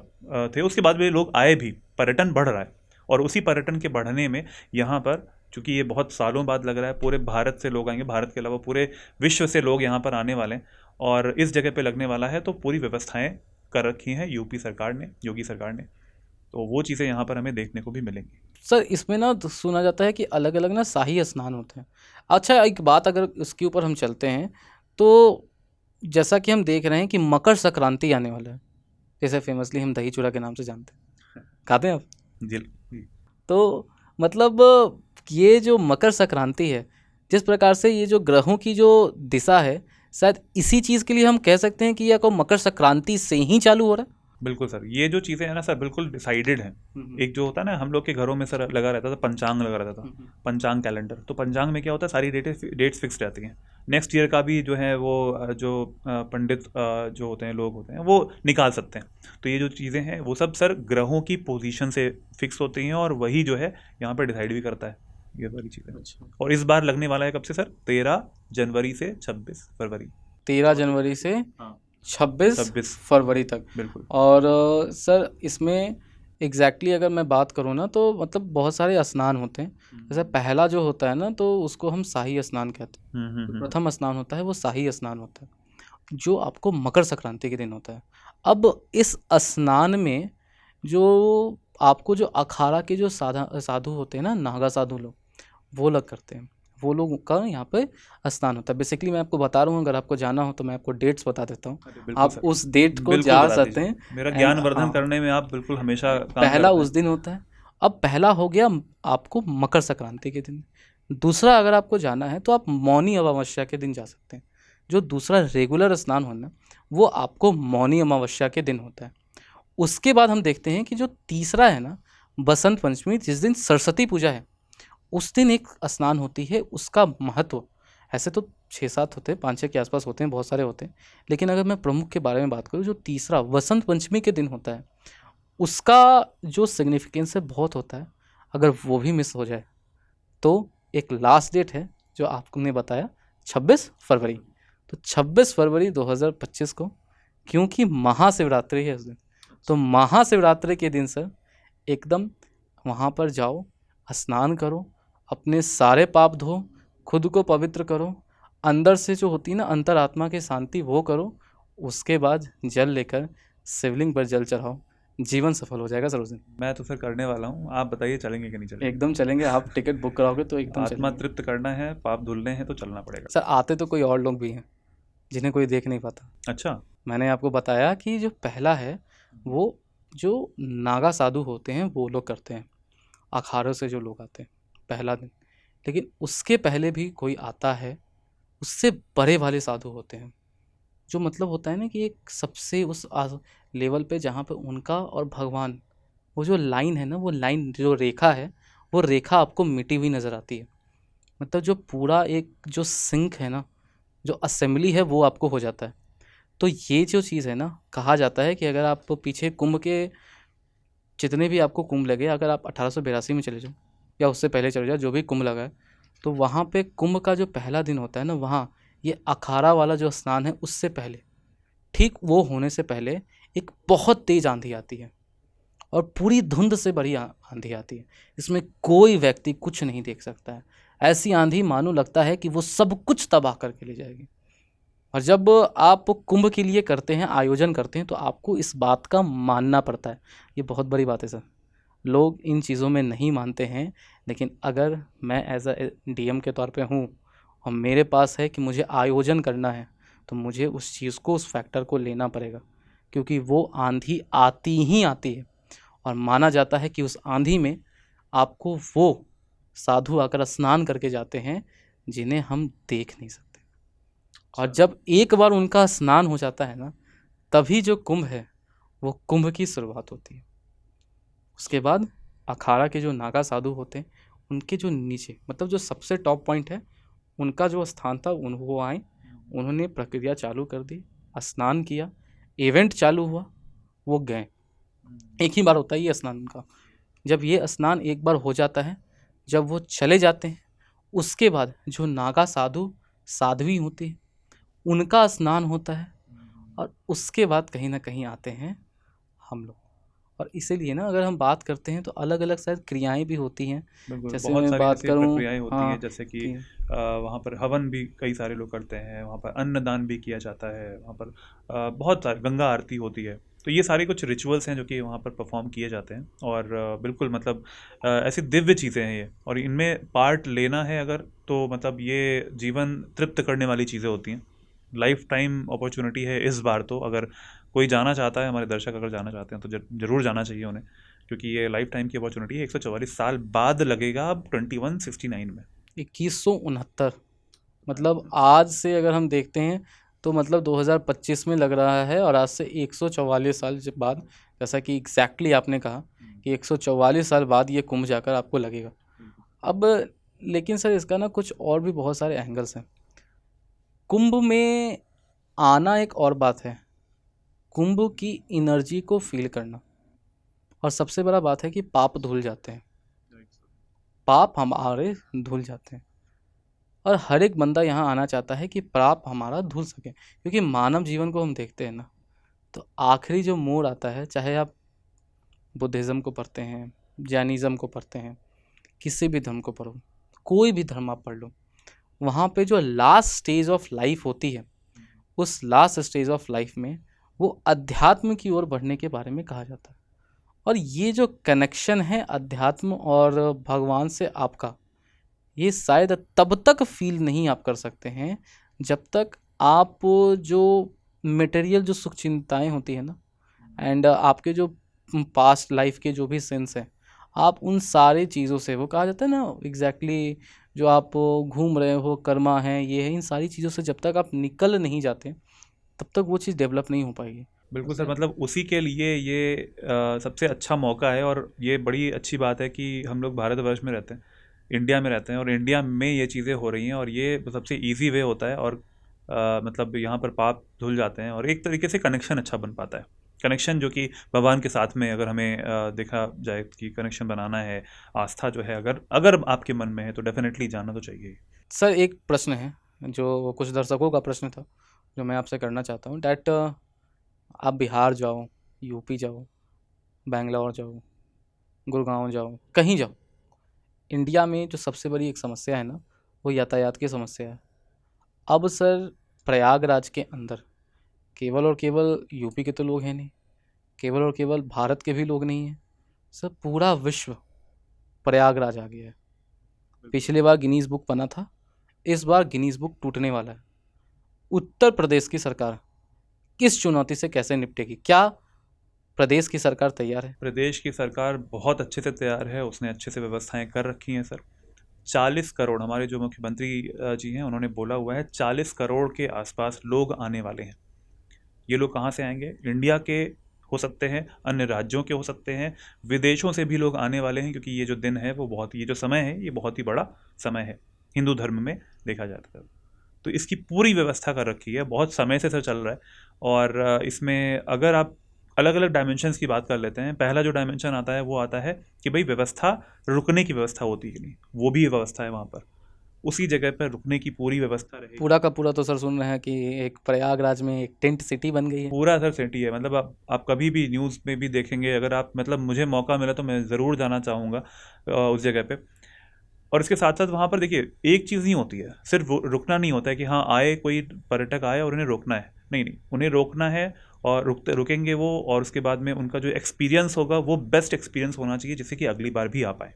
थे। उसके बाद भी लोग आए भी, पर्यटन बढ़ रहा है। और उसी पर्यटन के बढ़ने में यहाँ पर, चूँकि ये बहुत सालों बाद लग रहा है, पूरे भारत से लोग आएंगे, भारत के अलावा पूरे विश्व से लोग यहाँ पर आने वाले हैं, और इस जगह पे लगने वाला है। तो पूरी व्यवस्थाएं कर रखी हैं यूपी सरकार ने, योगी सरकार ने, तो वो चीज़ें यहाँ पर हमें देखने को भी मिलेंगी। सर इसमें ना तो सुना जाता है कि अलग अलग ना शाही स्नान होते हैं। अच्छा, एक बात अगर उसके ऊपर हम चलते हैं तो जैसा कि हम देख रहे हैं कि मकर संक्रांति आने वाला है, जैसे फेमसली हम दही चूड़ा के नाम से जानते हैं, खाते हैं आप? जी। तो मतलब ये जो मकर संक्रांति है, जिस प्रकार से ये जो ग्रहों की जो दिशा है, शायद इसी चीज़ के लिए हम कह सकते हैं कि यह को मकर संक्रांति से ही चालू हो रहा है। बिल्कुल सर, ये जो चीज़ें हैं ना सर बिल्कुल डिसाइडेड हैं। एक जो होता है ना, हम लोग के घरों में सर लगा रहता था पंचांग, लगा रहता था पंचांग कैलेंडर। तो पंचांग में क्या होता है, सारी डेट्स फिक्स रहती हैं। नेक्स्ट ईयर का भी जो है वो जो पंडित जो होते हैं, लोग होते हैं, वो निकाल सकते हैं। तो ये जो चीज़ें हैं वो सब सर ग्रहों की पोजीशन से फिक्स होती हैं, और वही जो है यहाँ पर डिसाइड भी करता है ये सारी चीज़ें। अच्छा। और इस बार लगने वाला है कब से सर? 13 जनवरी से 26 फरवरी। 13 जनवरी से 26 फरवरी तक। बिल्कुल। और सर इसमें एग्जैक्टली अगर मैं बात करूँ ना तो मतलब बहुत सारे स्नान होते हैं। जैसे पहला जो होता है ना तो उसको हम शाही स्नान कहते हैं। तो प्रथम स्नान होता है वो शाही स्नान होता है, जो आपको मकर संक्रांति के दिन होता है। अब इस स्नान में जो आपको जो अखाड़ा के जो साधु होते हैं ना, नागा साधु लोग, वो लोग करते हैं, वो लोग का यहाँ पे स्नान होता है। बेसिकली मैं आपको बता रहा हूँ, अगर आपको जाना हो तो मैं आपको डेट्स बता देता हूँ, आप उस डेट को जा सकते हैं। मेरा ज्ञान वर्धन करने में आप बिल्कुल हमेशा काम पहला उस दिन होता है। अब पहला हो गया आपको मकर संक्रांति के दिन। दूसरा अगर आपको जाना है तो आप मौनी अमावस्या के दिन जा सकते हैं। जो दूसरा रेगुलर स्नान होना वो आपको मौनी अमावस्या के दिन होता है। उसके बाद हम देखते हैं कि जो तीसरा है ना, बसंत पंचमी, जिस दिन सरस्वती पूजा है, उस दिन एक स्नान होती है। उसका महत्व ऐसे तो 6-7 होते हैं, 5-6 के आसपास होते हैं, बहुत सारे होते हैं, लेकिन अगर मैं प्रमुख के बारे में बात करूँ, जो तीसरा वसंत पंचमी के दिन होता है, उसका जो सिग्निफिकेंस है बहुत होता है। अगर वो भी मिस हो जाए तो एक लास्ट डेट है जो आपने बताया 26 फरवरी। तो 26 फरवरी 2025 को, क्योंकि महाशिवरात्रि है उस दिन, तो महाशिवरात्रि के दिन सर एकदम वहाँ पर जाओ, स्नान करो, अपने सारे पाप धो, खुद को पवित्र करो, अंदर से जो होती है ना अंतरात्मा की शांति वो करो, उसके बाद जल लेकर शिवलिंग पर जल चढ़ाओ, जीवन सफल हो जाएगा सरोज। मैं तो फिर करने वाला हूँ, आप बताइए चलेंगे कि नहीं चलेंगे। एकदम चलेंगे, आप टिकट बुक कराओगे तो एकदम आत्मा चलेंगे। तृप्त करना है, पाप धुलने हैं तो चलना पड़ेगा। सर आते तो कोई और लोग भी हैं जिन्हें कोई देख नहीं पाता। अच्छा। मैंने आपको बताया कि जो पहला है वो जो नागा साधु होते हैं वो लोग करते हैं, अखाड़ों से जो लोग आते हैं पहला दिन। लेकिन उसके पहले भी कोई आता है, उससे बड़े वाले साधु होते हैं, जो मतलब होता है ना कि एक सबसे उस लेवल पे जहाँ पे उनका और भगवान, वो जो लाइन है ना, वो लाइन जो रेखा है, वो रेखा आपको मिटी हुई नज़र आती है। मतलब जो पूरा एक जो सिंक है ना, जो असेंबली है वो आपको हो जाता है। तो ये जो चीज़ है ना, कहा जाता है कि अगर आप पीछे कुंभ के जितने भी आपको कुंभ लगे, अगर आप 1882 में चले जाओ या उससे पहले चले जाओ, जो भी कुंभ लगा है, तो वहाँ पे कुंभ का जो पहला दिन होता है ना, वहाँ ये अखाड़ा वाला जो स्नान है उससे पहले, ठीक वो होने से पहले एक बहुत तेज आंधी आती है और पूरी धुंध से बड़ी आंधी आती है। इसमें कोई व्यक्ति कुछ नहीं देख सकता है। ऐसी आंधी मानो लगता है कि वो सब कुछ तबाह करके ले जाएगी। और जब आप कुंभ के लिए करते हैं, आयोजन करते हैं, तो आपको इस बात का मानना पड़ता है। ये बहुत बड़ी बात है सर, लोग इन चीज़ों में नहीं मानते हैं। लेकिन अगर मैं एज अ डीएम के तौर पे हूँ और मेरे पास है कि मुझे आयोजन करना है, तो मुझे उस चीज़ को, उस फैक्टर को लेना पड़ेगा, क्योंकि वो आंधी आती ही आती है। और माना जाता है कि उस आंधी में आपको वो साधु आकर स्नान करके जाते हैं जिन्हें हम देख नहीं सकते। और जब एक बार उनका स्नान हो जाता है ना, तभी जो कुंभ है वो कुंभ की शुरुआत होती है। उसके बाद अखाड़ा के जो नागा साधु होते हैं, उनके जो नीचे मतलब जो सबसे टॉप पॉइंट है, उनका जो स्थान था, वो आए, उन्होंने प्रक्रिया चालू कर दी, स्नान किया, इवेंट चालू हुआ, वो गए। एक ही बार होता है ये स्नान का। जब ये स्नान एक बार हो जाता है, जब वो चले जाते हैं, उसके बाद जो नागा साधु साध्वी होती है उनका स्नान होता है, और उसके बाद कहीं ना कहीं आते हैं हम लोग। और इसीलिए ना अगर हम बात करते हैं तो अलग अलग शायद क्रियाएं भी होती हैं। बिल्कुल, जैसे बहुत मैं सारी बात ऐसी करूं, प्रक्रियाएं होती हैं, हाँ, जैसे कि कि वहाँ पर हवन भी कई सारे लोग करते हैं, वहाँ पर अन्नदान भी किया जाता है, वहाँ पर बहुत सारी गंगा आरती होती है। तो ये सारी कुछ रिचुअल्स हैं जो कि वहाँ पर परफॉर्म किए जाते हैं, और बिल्कुल मतलब ऐसी दिव्य चीज़ें हैं ये, और इनमें पार्ट लेना है अगर, तो मतलब ये जीवन तृप्त करने वाली चीज़ें होती हैं। लाइफ टाइम अपॉर्चुनिटी है इस बार, तो अगर कोई जाना चाहता है, हमारे दर्शक अगर जाना चाहते हैं तो ज़रूर जाना चाहिए उन्हें, क्योंकि ये लाइफ टाइम की अपॉर्चुनिटी है। 144 साल बाद लगेगा अब 2169 में। 2169, मतलब आज से अगर हम देखते हैं तो मतलब 2025 में लग रहा है, और आज से 144 साल बाद, जैसा कि एग्जैक्टली आपने कहा कि 144 साल बाद ये कुंभ जाकर आपको लगेगा। अब लेकिन सर इसका ना कुछ और भी बहुत सारे एंगल्स हैं। कुंभ में आना एक और बात है, कुंभ की एनर्जी को फील करना, और सबसे बड़ा बात है कि पाप धुल जाते हैं, पाप हमारे धुल जाते हैं। और हर एक बंदा यहाँ आना चाहता है कि पाप हमारा धुल सके, क्योंकि मानव जीवन को हम देखते हैं ना, तो आखिरी जो मोड़ आता है, चाहे आप बुद्धिज़्म को पढ़ते हैं, जैनिज़्म को पढ़ते हैं, किसी भी धर्म को पढ़ो, कोई भी धर्म आप पढ़ लो, वहाँ पे जो लास्ट स्टेज ऑफ लाइफ होती है, उस लास्ट स्टेज ऑफ लाइफ में वो अध्यात्म की ओर बढ़ने के बारे में कहा जाता है। और ये जो कनेक्शन है अध्यात्म और भगवान से आपका, ये शायद तब तक फील नहीं आप कर सकते हैं जब तक आप जो मटेरियल जो सुख चिंताएँ होती है ना, एंड आपके जो पास्ट लाइफ के जो भी सेंस हैं, आप उन सारी चीज़ों से, वो कहा जाता है ना एग्जैक्टली, जो आप घूम रहे हो, कर्मा है, ये है, इन सारी चीज़ों से जब तक आप निकल नहीं जाते तब तक वो चीज़ डेवलप नहीं हो पाएगी। बिल्कुल सर, मतलब उसी के लिए ये सबसे अच्छा मौका है, और ये बड़ी अच्छी बात है कि हम लोग भारतवर्ष में रहते हैं, इंडिया में रहते हैं, और इंडिया में ये चीज़ें हो रही हैं, और ये सबसे इजी वे होता है, और मतलब यहाँ पर पाप धुल जाते हैं, और एक तरीके से कनेक्शन अच्छा बन पाता है। कनेक्शन जो कि भगवान के साथ में, अगर हमें देखा जाए कि कनेक्शन बनाना है, आस्था जो है अगर अगर आपके मन में है, तो डेफिनेटली जाना तो चाहिए ही। सर एक प्रश्न है, जो कुछ दर्शकों का प्रश्न था, जो मैं आपसे करना चाहता हूँ, डैट आप बिहार जाओ, यूपी जाओ, बैंगलोर जाओ, गुड़गांव जाओ, कहीं जाओ, इंडिया में जो सबसे बड़ी एक समस्या है ना, वो यातायात की समस्या है। अब सर प्रयागराज के अंदर केवल और केवल यूपी के तो लोग हैं नहीं, केवल और केवल भारत के भी लोग नहीं हैं, सर पूरा विश्व प्रयागराज आ गया है। पिछली बार गिनीज बुक बना था, इस बार गिनीज बुक टूटने वाला है। उत्तर प्रदेश की सरकार किस चुनौती से कैसे निपटेगी? क्या प्रदेश की सरकार तैयार है? प्रदेश की सरकार बहुत अच्छे से तैयार है, उसने अच्छे से व्यवस्थाएं कर रखी हैं सर। 40 करोड़, हमारे जो मुख्यमंत्री जी हैं उन्होंने बोला हुआ है 40 करोड़ के आसपास लोग आने वाले हैं। ये लोग कहाँ से आएंगे? इंडिया के हो सकते हैं, अन्य राज्यों के हो सकते हैं, विदेशों से भी लोग आने वाले हैं, क्योंकि ये जो दिन है वो बहुत, ये जो समय है ये बहुत ही बड़ा समय है हिंदू धर्म में देखा जाता है। तो इसकी पूरी व्यवस्था कर रखी है, बहुत समय से सर चल रहा है। और इसमें अगर आप अलग अलग डायमेंशंस की बात कर लेते हैं, पहला जो डायमेंशन आता है वो आता है कि भाई व्यवस्था, रुकने की व्यवस्था होती है कि नहीं, वो भी व्यवस्था है वहाँ पर, उसी जगह पर रुकने की पूरी व्यवस्था रहेगी। पूरा का पूरा तो सर सुन रहे हैं कि एक प्रयागराज में एक टेंट सिटी बन गई है। पूरा सर सिटी है, मतलब आप कभी भी न्यूज़ में भी देखेंगे, अगर आप, मतलब मुझे मौका मिला तो मैं ज़रूर जाना चाहूँगा उस जगह पे। और इसके साथ साथ वहाँ पर देखिए एक चीज़ नहीं होती है, सिर्फ रुकना नहीं होता है कि हाँ आए, कोई पर्यटक आए और उन्हें रोकना है, नहीं नहीं, उन्हें रोकना है और रुकेंगे वो, और उसके बाद में उनका जो एक्सपीरियंस होगा वो बेस्ट एक्सपीरियंस होना चाहिए, जिससे कि अगली बार भी आ पाए।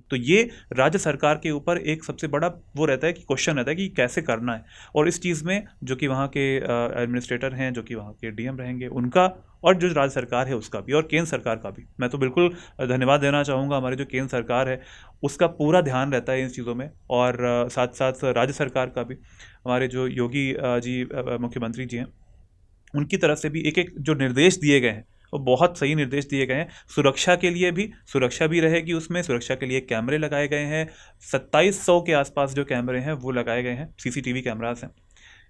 तो ये राज्य सरकार के ऊपर एक सबसे बड़ा वो रहता है कि क्वेश्चन रहता है कि कैसे करना है। और इस चीज़ में जो कि वहाँ के एडमिनिस्ट्रेटर हैं, जो कि वहाँ के डीएम रहेंगे उनका, और जो राज्य सरकार है उसका भी, और केंद्र सरकार का भी, मैं तो बिल्कुल धन्यवाद देना चाहूँगा। हमारी जो केंद्र सरकार है उसका पूरा ध्यान रहता है इन चीज़ों में, और साथ साथ राज्य सरकार का भी, हमारे जो योगी जी मुख्यमंत्री जी हैं, उनकी तरफ से भी एक एक जो निर्देश दिए गए हैं वो बहुत सही निर्देश दिए गए हैं। सुरक्षा के लिए भी, सुरक्षा भी रहेगी उसमें, सुरक्षा के लिए कैमरे लगाए गए हैं, 2700 के आसपास जो कैमरे हैं वो लगाए गए हैं, सीसीटीवी कैमरास हैं।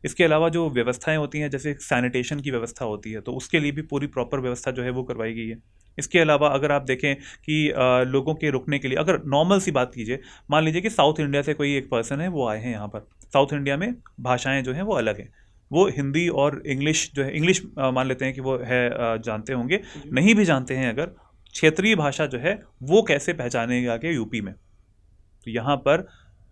इसके अलावा जो व्यवस्थाएं होती हैं, जैसे सैनिटेशन की व्यवस्था होती है, तो उसके लिए भी पूरी प्रॉपर व्यवस्था जो है वो करवाई गई है। इसके अलावा अगर आप देखें कि लोगों के रुकने के लिए, अगर नॉर्मल सी बात कीजिए, मान लीजिए कि साउथ इंडिया से कोई एक पर्सन है, वो आए हैं यहाँ पर, साउथ इंडिया में भाषाएं जो हैं वो अलग हैं, वो हिंदी और इंग्लिश जो है, इंग्लिश मान लेते हैं कि वो है, जानते होंगे, नहीं भी जानते हैं अगर, क्षेत्रीय भाषा जो है वो कैसे पहचानेगा आगे यूपी में? तो यहाँ पर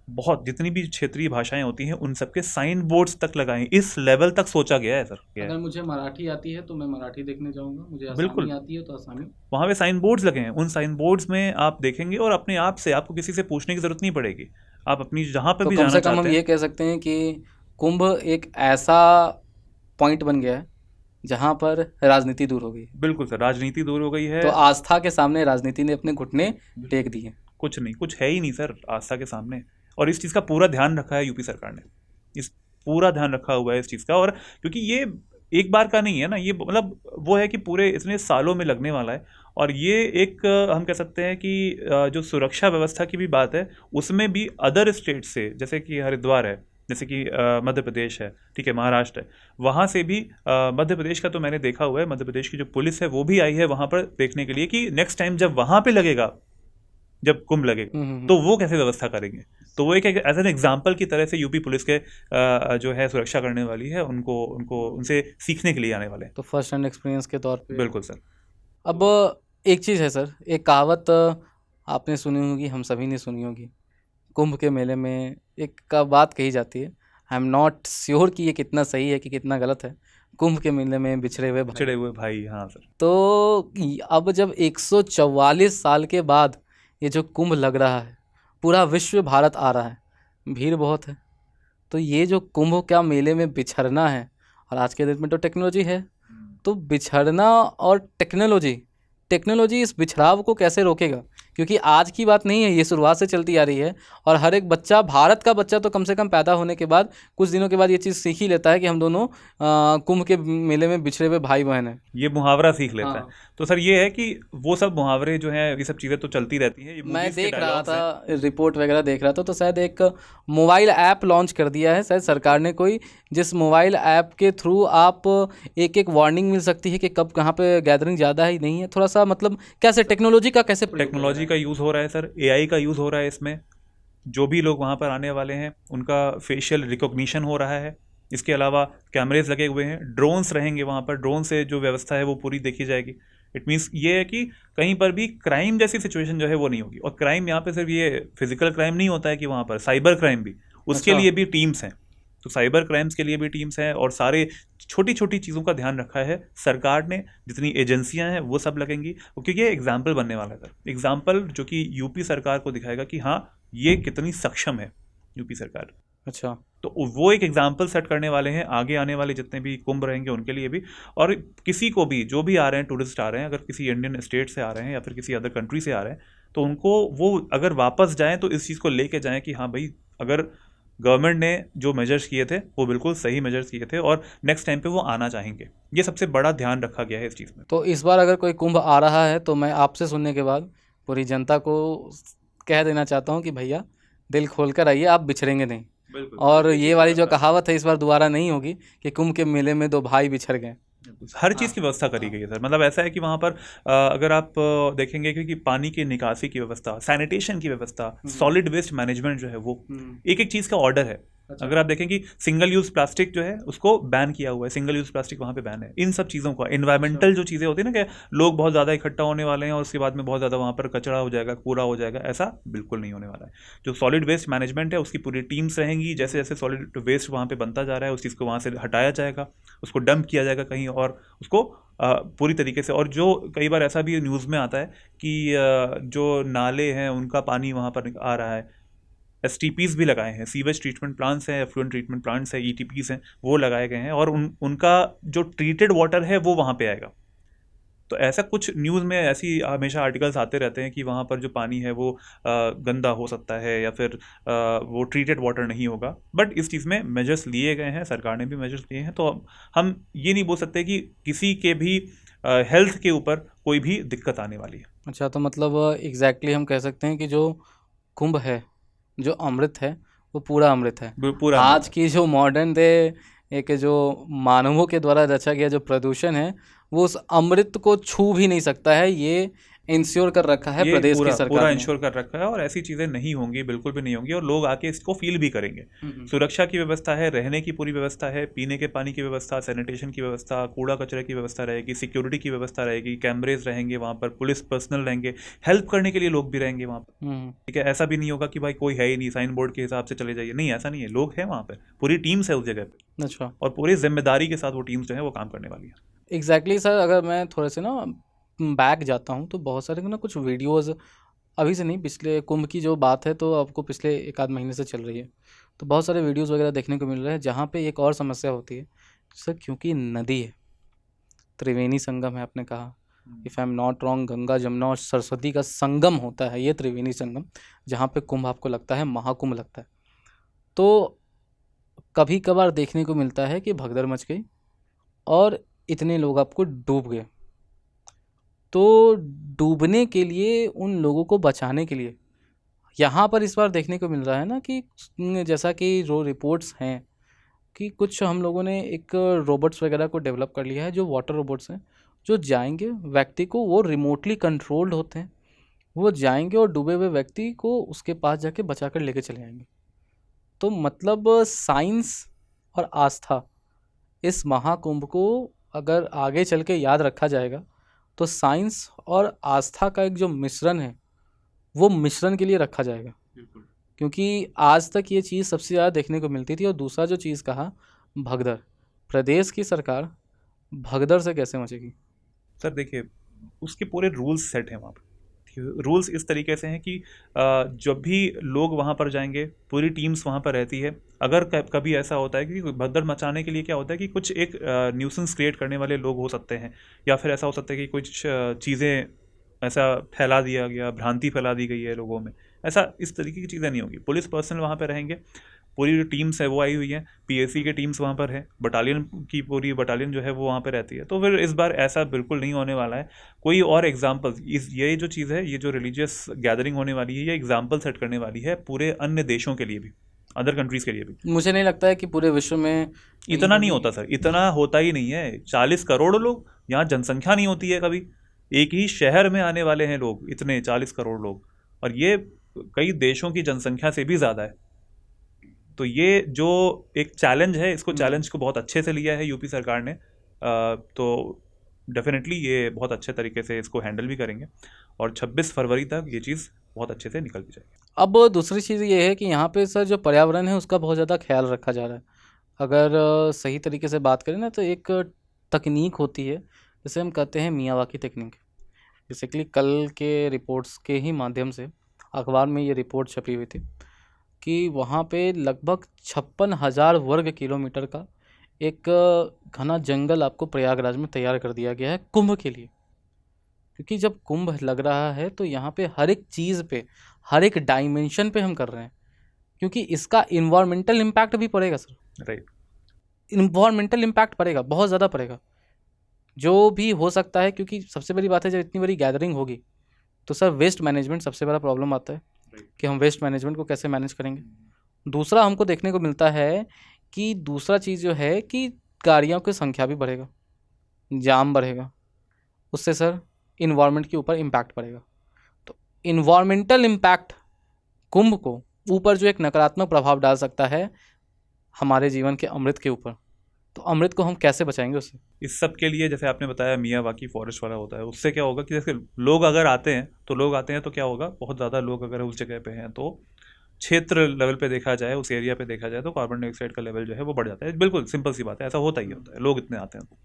बहुत, जितनी भी क्षेत्रीय भाषाएं होती हैं उन सबके साइन बोर्ड्स तक लगाए, इस लेवल तक सोचा गया है सर। अगर मुझे मराठी आती है तो मैं मराठी देखने जाऊंगा, मुझे बिल्कुल, आसामी आती है तो आसामी। वहाँ पे साइन बोर्ड्स लगे हैं, उन साइन बोर्ड्स में आप देखेंगे और अपने आप से, आपको किसी से पूछने की जरूरत नहीं पड़ेगी, आप अपनी जहाँ पर तो भी कम जाना से कम हम चाहते हैं। ये कह सकते हैं कि कुंभ एक ऐसा पॉइंट बन गया है जहां पर राजनीति दूर हो गई है। बिल्कुल सर, राजनीति दूर हो गई है। तो आस्था के सामने राजनीति ने अपने घुटने टेक दिए। कुछ नहीं, कुछ है ही नहीं सर आस्था के सामने, और इस चीज़ का पूरा ध्यान रखा है यूपी सरकार ने, इस पूरा ध्यान रखा हुआ है इस चीज़ का। और क्योंकि ये एक बार का नहीं है ना, ये मतलब वो है कि पूरे इतने सालों में लगने वाला है। और ये एक हम कह सकते हैं कि जो सुरक्षा व्यवस्था की भी बात है, उसमें भी अदर स्टेट से, जैसे कि हरिद्वार है, जैसे कि मध्य प्रदेश है, ठीक है, महाराष्ट्र है, वहाँ से भी मध्य प्रदेश का तो मैंने देखा हुआ है, मध्य प्रदेश की जो पुलिस है वो भी आई है वहाँ पर देखने के लिए कि नेक्स्ट टाइम जब वहाँ पे लगेगा, जब कुंभ लगेगा तो वो कैसे व्यवस्था करेंगे। तो वो एक एज एन एग्जाम्पल की तरह से यूपी पुलिस के जो है सुरक्षा करने वाली है, उनको उनको उनसे सीखने के लिए आने वाले हैं। तो फर्स्ट हैंड एक्सपीरियंस के तौर पे बिल्कुल सर। अब एक चीज़ है सर, एक कहावत आपने सुनी होगी, हम सभी ने सुनी होगी, कुंभ के मेले में एक का बात कही जाती है, आई एम नॉट श्योर कि ये कितना सही है कि कितना गलत है, कुंभ के मेले में बिछड़े हुए भाई। बिछड़े हुए भाई, हाँ सर। तो अब जब 144 साल के बाद ये जो कुंभ लग रहा है, पूरा विश्व भारत आ रहा है, भीड़ बहुत है, तो ये जो कुंभ का मेले में बिछड़ना है, और आज के डेट में तो टेक्नोलॉजी है, तो बिछड़ना और टेक्नोलॉजी इस बिछड़ाव को कैसे रोकेगा? क्योंकि आज की बात नहीं है, ये शुरुआत से चलती आ रही है, और हर एक बच्चा, भारत का बच्चा तो कम से कम पैदा होने के बाद कुछ दिनों के बाद ये चीज़ सीख ही लेता है कि हम दोनों कुंभ के मेले में बिछड़े हुए भाई बहन हैं। ये मुहावरा सीख लेता हाँ। है। तो सर ये है कि वो सब मुहावरे जो हैं, ये सब चीज़ें तो चलती रहती हैं, ये मैं movies के देख रहा dialogues हैं। था, रिपोर्ट वगैरह देख रहा था, तो शायद एक मोबाइल ऐप लॉन्च कर दिया है शायद सरकार ने कोई, जिस मोबाइल ऐप के थ्रू आप एक एक वार्निंग मिल सकती है कि कब कहाँ पे गैदरिंग ज़्यादा है नहीं है। थोड़ा सा मतलब कैसे टेक्नोलॉजी का कैसे प्रयोग टेक्नोलॉजी का यूज़ हो रहा है सर, एआई का यूज़ हो रहा है इसमें, जो भी लोग वहाँ पर आने वाले हैं उनका फेशियल रिकॉग्निशन हो रहा है। इसके अलावा कैमरेज लगे हुए हैं, ड्रोन्स रहेंगे वहाँ पर, ड्रोन से जो व्यवस्था है वो पूरी देखी जाएगी। इट मीन्स ये है कि कहीं पर भी क्राइम जैसी सिचुएशन जो है वो नहीं होगी। और क्राइम यहाँ पे सिर्फ ये फिजिकल क्राइम नहीं होता है कि वहाँ पर साइबर क्राइम भी, उसके अच्छा। लिए भी टीम्स हैं। तो साइबर क्राइम्स के लिए भी टीम्स हैं और सारे छोटी छोटी चीज़ों का ध्यान रखा है सरकार ने, जितनी एजेंसियां हैं वो सब लगेंगी, क्योंकि ये एग्जाम्पल बनने वाला है सर। एग्जाम्पल जो कि यूपी सरकार को दिखाएगा कि हाँ ये कितनी सक्षम है यूपी सरकार। अच्छा। तो वो एक एग्जाम्पल सेट करने वाले हैं आगे आने वाले जितने भी कुंभ रहेंगे उनके लिए भी। और किसी को भी जो भी आ रहे हैं, टूरिस्ट आ रहे हैं, अगर किसी इंडियन स्टेट से आ रहे हैं या फिर किसी अदर कंट्री से आ रहे हैं, तो उनको वो अगर वापस जाएं तो इस चीज़ को लेके जाएं कि हाँ भाई, अगर गवर्नमेंट ने जो मेजर्स किए थे वो बिल्कुल सही मेजर्स किए थे और नेक्स्ट टाइम पे वो आना चाहेंगे। ये सबसे बड़ा ध्यान रखा गया है इस चीज़ में। तो इस बार अगर कोई कुंभ आ रहा है तो मैं आपसे सुनने के बाद पूरी जनता को कह देना चाहता हूँ कि भैया दिल खोल कर आइए, आप बिछड़ेंगे नहीं। बिल्कुल और देखिए ये वाली जो कहावत है इस बार दोबारा नहीं होगी कि कुंभ के मेले में दो भाई बिछड़ गए। हर चीज़ की व्यवस्था करी गई है सर। मतलब ऐसा है कि वहाँ पर अगर आप देखेंगे कि पानी की निकासी की व्यवस्था, सैनिटेशन की व्यवस्था, सॉलिड वेस्ट मैनेजमेंट जो है वो एक एक चीज़ का ऑर्डर है। अगर आप देखें कि सिंगल यूज़ प्लास्टिक जो है उसको बैन किया हुआ है, सिंगल यूज़ प्लास्टिक वहाँ पे बैन है। इन सब चीज़ों का इन्वायरमेंटल जो चीज़ें होती है ना, कि लोग बहुत ज़्यादा इकट्ठा होने वाले हैं और उसके बाद में बहुत ज़्यादा वहाँ पर कचरा हो जाएगा, कूड़ा हो जाएगा, ऐसा बिल्कुल नहीं होने वाला है। जो सॉलिड वेस्ट मैनेजमेंट है उसकी पूरी टीम्स रहेंगी। जैसे जैसे सॉलिड वेस्ट वहाँ पे बनता जा रहा है उस चीज़ को वहाँ से हटाया जाएगा, उसको डंप किया जाएगा कहीं और, उसको पूरी तरीके से। और जो कई बार ऐसा भी न्यूज़ में आता है कि जो नाले हैं उनका पानी वहाँ पर आ रहा है, एसटीपीज भी लगाए हैं, सीवेज ट्रीटमेंट प्लांट्स हैं, एफ्लुएंट ट्रीटमेंट प्लांट्स हैं, ईटीपीज हैं, वो लगाए गए हैं और उनका जो ट्रीटेड वाटर है वो वहाँ पे आएगा। तो ऐसा कुछ न्यूज़ में ऐसी हमेशा आर्टिकल्स आते रहते हैं कि वहाँ पर जो पानी है वो गंदा हो सकता है या फिर वो ट्रीटेड वाटर नहीं होगा। बट इस चीज़ में मेजर्स लिए गए हैं, सरकार ने भी मेजर्स लिए हैं। तो हम ये नहीं बोल सकते कि किसी के भी हेल्थ के ऊपर कोई भी दिक्कत आने वाली है। अच्छा, तो मतलब एग्जैक्टली हम कह सकते हैं कि जो कुंभ है, जो अमृत है, वो पूरा अमृत है। पूरा आज अमृत है। की जो मॉडर्न डे एक जो मानवों के द्वारा रचा गया जो प्रदूषण है, वो उस अमृत को छू भी नहीं सकता है। ये इंश्योर कर रखा है ये प्रदेश की पूरा पूरा सरकार ने। इंश्योर कर रखा है और ऐसी चीज़ें नहीं होंगी, बिल्कुल भी नहीं होंगी और लोग आके इसको फील भी करेंगे। सुरक्षा की व्यवस्था है, रहने की पूरी व्यवस्था है, पीने के पानी की व्यवस्था, सैनिटेशन की व्यवस्था, कूड़ा कचरे की व्यवस्था रहेगी, सिक्योरिटी की व्यवस्था रहेगी, कैमरेज रहेंगे वहाँ पर, पुलिस पर्सनल रहेंगे, हेल्प करने के लिए लोग भी रहेंगे वहाँ पर। ठीक है, ऐसा भी नहीं होगा कि भाई कोई है ही नहीं, साइन बोर्ड के हिसाब से चले जाइए, नहीं ऐसा नहीं है, लोग हैं वहाँ पर, पूरी टीम्स है उस जगह पे अच्छा। और पूरी जिम्मेदारी के साथ वो टीम्स जो है वो काम करने वाली है। एग्जैक्टली सर, अगर मैं थोड़े से ना बैक जाता हूँ तो बहुत सारे ना कुछ वीडियोस, अभी से नहीं, पिछले कुंभ की जो बात है तो आपको पिछले एक आध महीने से चल रही है, तो बहुत सारे वीडियोस वगैरह देखने को मिल रहे हैं जहाँ पे एक और समस्या होती है सर, क्योंकि नदी है, त्रिवेणी संगम है, आपने कहा, if I am not wrong, Ganga Jamuna और सरस्वती का संगम होता है ये त्रिवेणी संगम, जहाँ पे कुंभ आपको लगता है महाकुंभ लगता है। तो कभी कभार देखने को मिलता है कि भगदड़ मच गई और इतने लोग आपको डूब गए। तो डूबने के लिए, उन लोगों को बचाने के लिए यहाँ पर इस बार देखने को मिल रहा है ना कि जैसा कि जो रिपोर्ट्स हैं कि कुछ हम लोगों ने एक रोबोट्स वगैरह को डेवलप कर लिया है, जो वाटर रोबोट्स हैं, जो जाएंगे व्यक्ति को, वो रिमोटली कंट्रोल्ड होते हैं, वो जाएंगे और डूबे हुए व्यक्ति को उसके पास जाके बचा कर लेके चले आएंगे। तो मतलब साइंस और आस्था, इस महाकुंभ को अगर आगे चल के याद रखा जाएगा तो साइंस और आस्था का एक जो मिश्रण है वो मिश्रण के लिए रखा जाएगा, क्योंकि आज तक ये चीज़ सबसे ज़्यादा देखने को मिलती थी। और दूसरा जो चीज़ कहा, भगदड़, प्रदेश की सरकार भगदड़ से कैसे बचेगी? सर देखिए, उसके पूरे रूल्स सेट हैं वहाँ पर। रूल्स इस तरीके से हैं कि जब भी लोग वहाँ पर जाएंगे, पूरी टीम्स वहाँ पर रहती है। अगर कभी ऐसा होता है कि भगदड़ मचाने के लिए क्या होता है कि कुछ एक न्यूसेंस क्रिएट करने वाले लोग हो सकते हैं, या फिर ऐसा हो सकता है कि कुछ चीज़ें ऐसा फैला दिया गया, भ्रांति फैला दी गई है लोगों में, ऐसा इस तरीके की चीज़ें नहीं होगी। पुलिस पर्सनल वहाँ पर रहेंगे, पूरी जो टीम्स है वो आई हुई हैं, पीएससी के टीम्स वहाँ पर है, बटालियन की पूरी बटालियन जो है वो वहाँ पर रहती है। तो फिर इस बार ऐसा बिल्कुल नहीं होने वाला है। कोई और एग्जाम्पल, ये जो चीज़ है, ये जो रिलीजियस गैदरिंग होने वाली है, ये एग्जाम्पल सेट करने वाली है पूरे अन्य देशों के लिए भी, अदर कंट्रीज़ के लिए भी। मुझे नहीं लगता है कि पूरे विश्व में इतना नहीं होता सर, इतना होता ही नहीं है। 40 करोड़ लोग, यहाँ जनसंख्या नहीं होती है कभी। एक ही शहर में आने वाले हैं लोग, इतने 40 करोड़ लोग, और ये कई देशों की जनसंख्या से भी ज़्यादा है। तो ये जो एक चैलेंज है, इसको चैलेंज को बहुत अच्छे से लिया है यूपी सरकार ने। तो डेफिनेटली ये बहुत अच्छे तरीके से इसको हैंडल भी करेंगे और 26 फरवरी तक ये चीज़ बहुत अच्छे से निकल भी जाएगी। अब दूसरी चीज़ ये है कि यहाँ पे सर जो पर्यावरण है उसका बहुत ज़्यादा ख्याल रखा जा रहा है। अगर सही तरीके से बात करें ना तो एक तकनीक होती है जिसे हम कहते हैं मियावाकी टेक्निक। बेसिकली कल के रिपोर्ट्स के ही माध्यम से अखबार में ये रिपोर्ट छपी हुई थी कि वहाँ पे लगभग 56,000 वर्ग किलोमीटर का एक घना जंगल आपको प्रयागराज में तैयार कर दिया गया है कुंभ के लिए। क्योंकि जब कुंभ लग रहा है तो यहाँ पे हर एक चीज़ पे, हर एक डायमेंशन पे हम कर रहे हैं, क्योंकि इसका इन्वायरमेंटल इम्पैक्ट भी पड़ेगा सर। राइट। इन्वायरमेंटल इम्पैक्ट पड़ेगा, बहुत ज़्यादा पड़ेगा, जो भी हो सकता है। क्योंकि सबसे बड़ी बात है, जब इतनी बड़ी गैदरिंग होगी तो सर वेस्ट मैनेजमेंट सबसे बड़ा प्रॉब्लम आता है कि हम वेस्ट मैनेजमेंट को कैसे मैनेज करेंगे। दूसरा हमको देखने को मिलता है कि दूसरा चीज़ जो है कि गाड़ियों की संख्या भी बढ़ेगा, जाम बढ़ेगा, उससे सर इन्वायरमेंट के ऊपर इम्पैक्ट पड़ेगा। तो इन्वायरमेंटल इम्पैक्ट कुंभ को ऊपर जो एक नकारात्मक प्रभाव डाल सकता है हमारे जीवन के अमृत के ऊपर, तो अमृत को हम कैसे बचाएंगे उससे। इस सब के लिए जैसे आपने बताया मियावाकी फॉरेस्ट वाला होता है, उससे क्या होगा कि जैसे लोग अगर आते हैं तो क्या होगा, बहुत ज़्यादा लोग अगर उस जगह पे हैं तो क्षेत्र लेवल पे देखा जाए, उस एरिया पे देखा जाए तो कार्बन डाइऑक्साइड का लेवल जो है वो बढ़ जाता है। बिल्कुल सिंपल सी बात है, ऐसा होता ही होता है, लोग इतने आते हैं तो।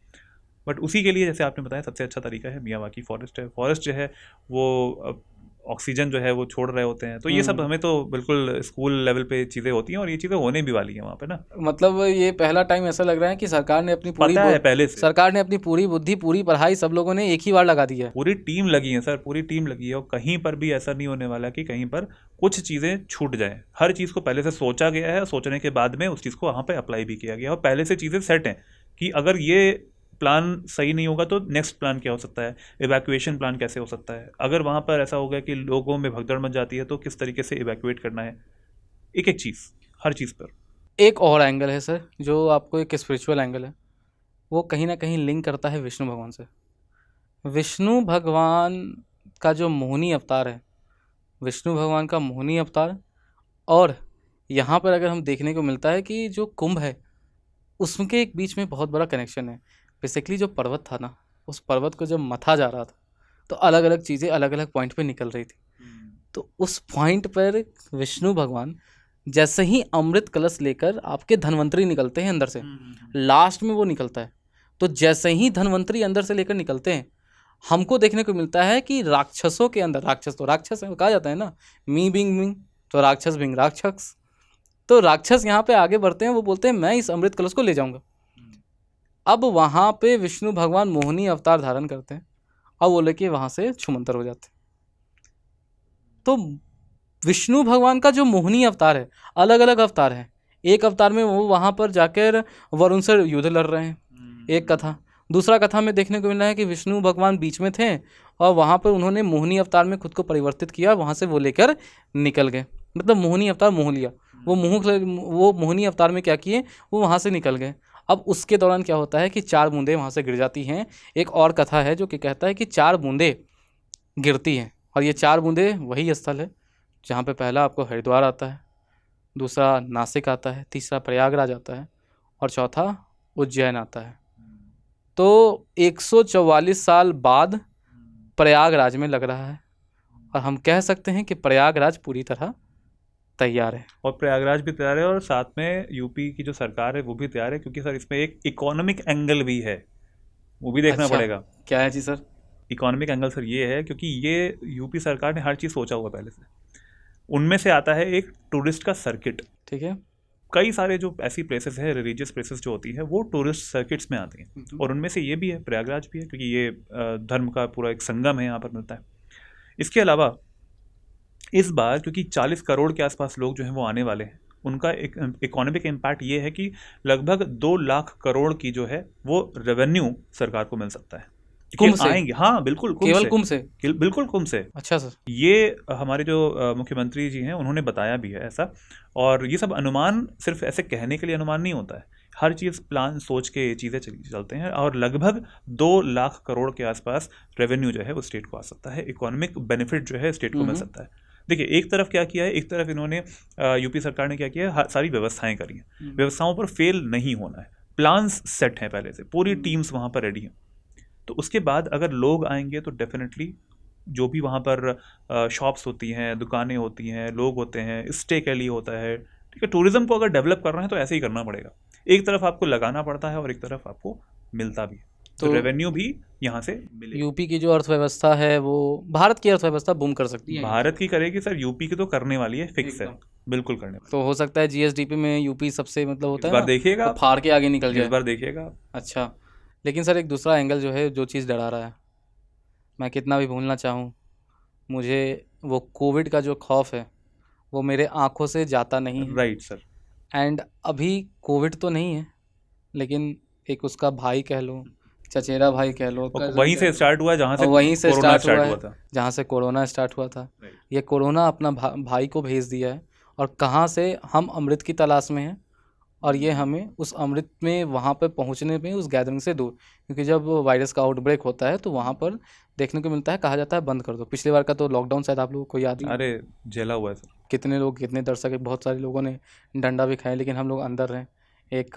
बट उसी के लिए जैसे आपने बताया सबसे अच्छा तरीका है मियावाकी फॉरेस्ट है। फॉरेस्ट जो है वो ऑक्सीजन जो है वो छोड़ रहे होते हैं, तो ये सब हमें तो बिल्कुल स्कूल लेवल पे चीज़ें होती हैं और ये चीज़ें होने भी वाली हैं वहाँ पे ना। मतलब ये पहला टाइम ऐसा लग रहा है कि सरकार ने अपनी पता है पहले से, सरकार ने अपनी पूरी बुद्धि, पूरी पढ़ाई सब लोगों ने एक ही बार लगा दी है। पूरी टीम लगी है सर, पूरी टीम लगी है और कहीं पर भी ऐसा नहीं होने वाला कि कहीं पर कुछ चीज़ें छूट जाएं। हर चीज़ को पहले से सोचा गया है, सोचने के बाद में उस चीज़ को वहाँ पे अप्लाई भी किया गया और पहले से चीज़ें सेट हैं कि अगर ये प्लान सही नहीं होगा तो नेक्स्ट प्लान क्या हो सकता है, इवैक्यूएशन प्लान कैसे हो सकता है, अगर वहाँ पर ऐसा हो गया कि लोगों में भगदड़ मच जाती है तो किस तरीके से इवैक्यूएट करना है, एक एक चीज़, हर चीज़ पर। एक और एंगल है सर, जो आपको एक स्पिरिचुअल एंगल है, वो कहीं ना कहीं लिंक करता है विष्णु भगवान से। विष्णु भगवान का जो मोहिनी अवतार है, विष्णु भगवान का मोहिनी अवतार, और यहाँ पर अगर हम देखने को मिलता है कि जो कुंभ है उसके एक बीच में बहुत बड़ा कनेक्शन है। बेसिकली जो पर्वत था ना, उस पर्वत को जब मथा जा रहा था तो अलग अलग चीज़ें अलग अलग पॉइंट पे निकल रही थी। तो उस पॉइंट पर विष्णु भगवान जैसे ही अमृत कलश लेकर आपके धन्वंतरी निकलते हैं अंदर से, लास्ट में वो निकलता है, तो जैसे ही धन्वंतरी अंदर से लेकर निकलते हैं हमको देखने को मिलता है कि राक्षसों के अंदर, राक्षस तो राक्षस है, कहा जाता है ना, मी बिंग मिंग, तो राक्षस बिंग राक्षस, तो राक्षस यहाँ पे आगे बढ़ते हैं, वो बोलते हैं मैं इस अमृत कलश को ले जाऊंगा। अब वहाँ पे विष्णु भगवान मोहिनी अवतार धारण करते हैं और वो लेके वहाँ से छुमंतर हो जाते हैं। तो विष्णु भगवान का जो मोहिनी अवतार है, अलग अलग अवतार है। एक अवतार में वो वहाँ पर जाकर वरुण से युद्ध लड़ रहे हैं, एक कथा। दूसरा कथा में देखने को मिल रहा है कि विष्णु भगवान बीच में थे और वहाँ पर उन्होंने मोहिनी अवतार में खुद को परिवर्तित किया, वहाँ से वो लेकर निकल गए, मतलब मोहिनी अवतार मोह लिया, वो मोहिनी अवतार में क्या किए, वो वहाँ से निकल गए। अब उसके दौरान क्या होता है कि 4 बूंदें वहाँ से गिर जाती हैं। एक और कथा है जो कि कहता है कि 4 बूंदें गिरती हैं और ये 4 बूंदें वही स्थल है जहाँ पे पहला आपको हरिद्वार आता है, दूसरा नासिक आता है, तीसरा प्रयागराज आता है और चौथा उज्जैन आता है। तो 144 साल बाद प्रयागराज में लग रहा है और हम कह सकते हैं कि प्रयागराज पूरी तरह तैयार है। और प्रयागराज भी तैयार है और साथ में यूपी की जो सरकार है वो भी तैयार है, क्योंकि सर इसमें एक इकोनॉमिक एंगल भी है, वो भी देखना पड़ेगा। क्या है जी सर? इकोनॉमिक एंगल सर ये है क्योंकि ये यूपी सरकार ने हर चीज़ सोचा हुआ पहले से। उनमें से आता है एक टूरिस्ट का सर्किट। ठीक है। कई सारे जो ऐसी प्लेसेस है, रिलीजियस प्लेसेस जो होती है वो टूरिस्ट सर्किट्स में आती हैं और उनमें से ये भी है, प्रयागराज भी है, क्योंकि ये धर्म का पूरा एक संगम है यहाँ पर मिलता है। इसके अलावा इस बार क्योंकि 40 करोड़ के आसपास लोग जो हैं वो आने वाले हैं, उनका एक इकोनॉमिक इम्पैक्ट ये है कि लगभग 2 लाख करोड़ की जो है वो रेवेन्यू सरकार को मिल सकता है। कुंभ से आएंगे, हाँ बिल्कुल, केवल कुंभ से, बिल्कुल कुंभ से। अच्छा सर। ये हमारे जो मुख्यमंत्री जी हैं उन्होंने बताया भी है ऐसा, और ये सब अनुमान सिर्फ ऐसे कहने के लिए अनुमान नहीं होता है, हर चीज़ प्लान सोच के ये चीज़ें चलते हैं और लगभग 2 लाख करोड़ के आसपास रेवेन्यू जो है वो स्टेट को आ सकता है, इकोनॉमिक बेनिफिट जो है स्टेट को मिल सकता है। देखिए एक तरफ क्या किया है, एक तरफ इन्होंने यूपी सरकार ने क्या किया है, सारी व्यवस्थाएं करी हैं, व्यवस्थाओं पर फेल नहीं होना है, प्लान्स सेट हैं पहले से, पूरी टीम्स वहाँ पर रेडी हैं। तो उसके बाद अगर लोग आएंगे तो डेफिनेटली जो भी वहाँ पर शॉप्स होती हैं, दुकानें होती हैं, लोग होते हैं, स्टे के लिए होता है, ठीक है। टूरिज्म को अगर डेवलप करना है तो ऐसे ही करना पड़ेगा। एक तरफ आपको लगाना पड़ता है और एक तरफ आपको मिलता भी है, तो तो रेवेन्यू भी यहाँ से मिलेगा। यूपी की जो अर्थव्यवस्था है वो भारत की अर्थव्यवस्था बूम कर सकती है यहाँ भारत की करेगी सर, यूपी की तो करने वाली है, फिक्स है, एकदम। बिल्कुल करने वाली तो हो सकता है जीएसडीपी में यूपी सबसे मतलब है। होता इस है बार ना, देखिएगा वो आप, फाड़ के आगे निकल इस जाए। बार देखिएगा आप। अच्छा, लेकिन सर एक दूसरा एंगल जो है, जो चीज़ डरा रहा है, मैं कितना भी भूलना चाहूँ, मुझे वो कोविड का जो खौफ है वो मेरे आंखों से जाता नहीं है। Right sir. एंड अभी कोविड तो नहीं है, लेकिन एक उसका भाई कह लो, चचेरा भाई कह लो, और कज़न वहीं कह से लो, स्टार्ट हुआ है जहाँ से और वहीं से कोरोना स्टार्ट स्टार्ट हुआ हुआ है था। जहाँ से कोरोना स्टार्ट हुआ था। राइट। ये कोरोना अपना भाई को भेज दिया है, और कहाँ से हम अमृत की तलाश में हैं, और ये हमें उस अमृत में वहाँ पर पहुँचने में उस गैदरिंग से दूर, क्योंकि जब वायरस का आउटब्रेक होता है तो वहाँ पर देखने को मिलता है, कहा जाता है बंद कर दो। पिछली बार का तो लॉकडाउन शायद आप लोगों को याद ही है। अरे झेला हुआ है सर। कितने लोग, कितने दर्शक, बहुत सारे लोगों ने डंडा भी खाया, लेकिन हम लोग अंदर रहे। एक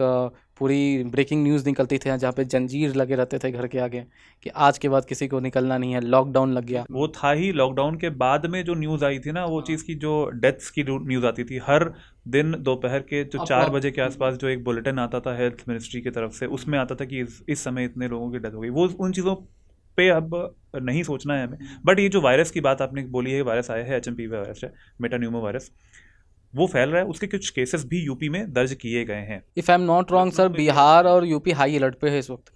पूरी ब्रेकिंग न्यूज़ निकलती थी जहाँ पे जंजीर लगे रहते थे घर के आगे कि आज के बाद किसी को निकलना नहीं है, लॉकडाउन लग गया। वो था ही, लॉकडाउन के बाद में जो न्यूज़ आई थी ना, वो चीज़ की जो डेथ्स की न्यूज़ आती थी हर दिन दोपहर के जो 4 बजे के आसपास, जो एक बुलेटिन आता था हेल्थ मिनिस्ट्री की तरफ से, उसमें आता था कि इस समय इतने लोगों की डेथ हो गई। वो उन चीज़ों पे अब नहीं सोचना है हमें। बट ये जो वायरस की बात आपने बोली है, वायरस आया है, HMPV वायरस है, मेटान्यूमो वायरस, वो फैल रहा है। उसके कुछ केसेस भी यूपी में दर्ज किए गए हैं। If I am not wrong sir, Bihar और यूपी हाई अलर्ट पे है इस वक्त।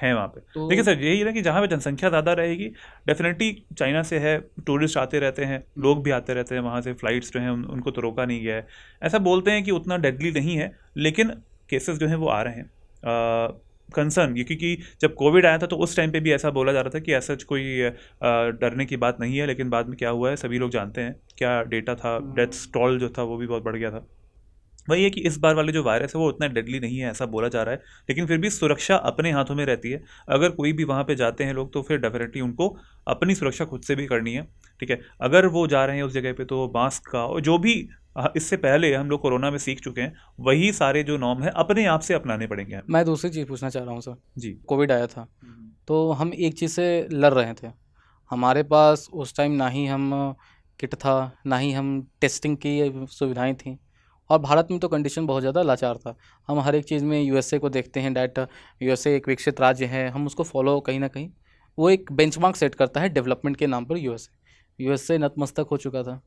है वहाँ पे। तो देखिए सर, यही है ना कि जहाँ पे जनसंख्या ज़्यादा रहेगी, डेफिनेटली चाइना से है, टूरिस्ट आते रहते हैं, लोग भी आते रहते हैं वहाँ से, फ्लाइट्स जो हैं उनको तो रोका नहीं गया है। ऐसा बोलते हैं कि उतना डेडली नहीं है, लेकिन केसेस जो हैं वो आ रहे हैं। कंसर्न ये, क्योंकि जब कोविड आया था तो उस टाइम पे भी ऐसा बोला जा रहा था कि ऐसा कोई डरने की बात नहीं है, लेकिन बाद में क्या हुआ है सभी लोग जानते हैं, क्या डेटा था, डेथ टोल जो था वो भी बहुत बढ़ गया था। वही है कि इस बार वाले जो वायरस है वो उतना डेडली नहीं है ऐसा बोला जा रहा है, लेकिन फिर भी सुरक्षा अपने हाथों में रहती है। अगर कोई भी वहाँ पे जाते हैं लोग तो फिर डेफिनेटली उनको अपनी सुरक्षा खुद से भी करनी है, ठीक है। अगर वो जा रहे हैं उस जगह पे तो मास्क का, और जो भी इससे पहले हम लोग कोरोना में सीख चुके हैं, वही सारे जो नॉर्म है अपने आप से अपनाने पड़ेंगे हमें। मैं दूसरी चीज़ पूछना चाह रहा हूँ सर। जी। कोविड आया था तो हम एक चीज़ से लड़ रहे थे, हमारे पास उस टाइम ना ही हम किट था, ना ही हम टेस्टिंग की सुविधाएं थी, और भारत में तो कंडीशन बहुत ज़्यादा लाचार था। हम हर एक चीज़ में यूएसए को देखते हैं, डैट यूएसए एक विकसित राज्य है, हम उसको फॉलो कहीं ना कहीं, वो एक बेंचमार्क सेट करता है डेवलपमेंट के नाम पर। यूएसए नतमस्तक हो चुका था।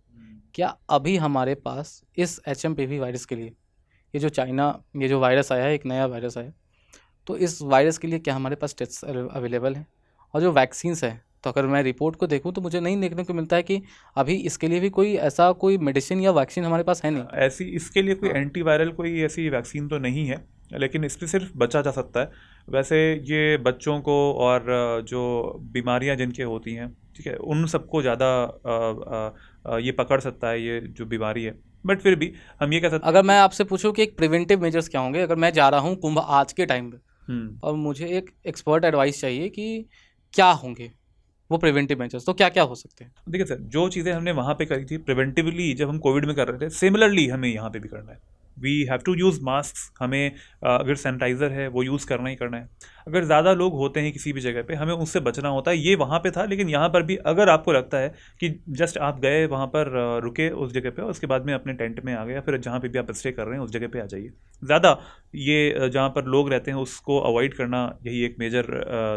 क्या अभी हमारे पास इस HMPV वायरस के लिए, ये जो वायरस आया है, एक नया वायरस आया, तो इस वायरस के लिए क्या हमारे पास टेस्ट अवेलेबल है? और जो वैक्सीन्स है, तो अगर मैं रिपोर्ट को देखूं तो मुझे नहीं देखने को मिलता है कि अभी इसके लिए भी कोई मेडिसिन या वैक्सीन हमारे पास है नहीं। ऐसी इसके लिए कोई हाँ। एंटीवायरल कोई ऐसी वैक्सीन तो नहीं है, लेकिन इससे सिर्फ बचा जा सकता है। वैसे ये बच्चों को और जो बीमारियां जिनके होती हैं, ठीक है, उन सबको ज़्यादा ये पकड़ सकता है, ये जो बीमारी है। बट फिर भी हम ये कह सकते अगर मैं आपसे पूछूं कि एक प्रिवेंटिव मेजर्स क्या होंगे, अगर मैं जा रहा हूं कुंभ आज के टाइम पे, हैं। और मुझे एक एक्सपर्ट एडवाइस चाहिए कि क्या होंगे वो प्रिवेंटिव मेजर्स, तो क्या क्या हो सकते हैं? देखिए सर, जो चीज़ें हमने वहाँ पे करी थी प्रिवेंटिवली जब हम कोविड में कर रहे थे, सिमिलरली हमें यहाँ पे भी करना है। We have to use mask. हमें अगर सैनिटाइज़र है वो यूज़ करना ही करना है। अगर ज़्यादा लोग होते हैं किसी भी जगह पे, हमें उससे बचना होता है। ये वहाँ पे था, लेकिन यहाँ पर भी अगर आपको लगता है कि जस्ट आप गए वहाँ पर, रुके उस जगह पे, उसके बाद में अपने टेंट में आ गए, या फिर जहाँ पे भी आप स्टे कर रहे हैं उस जगह पे आ जाइए। ज़्यादा ये जहाँ पर लोग रहते हैं उसको अवॉइड करना, यही एक मेजर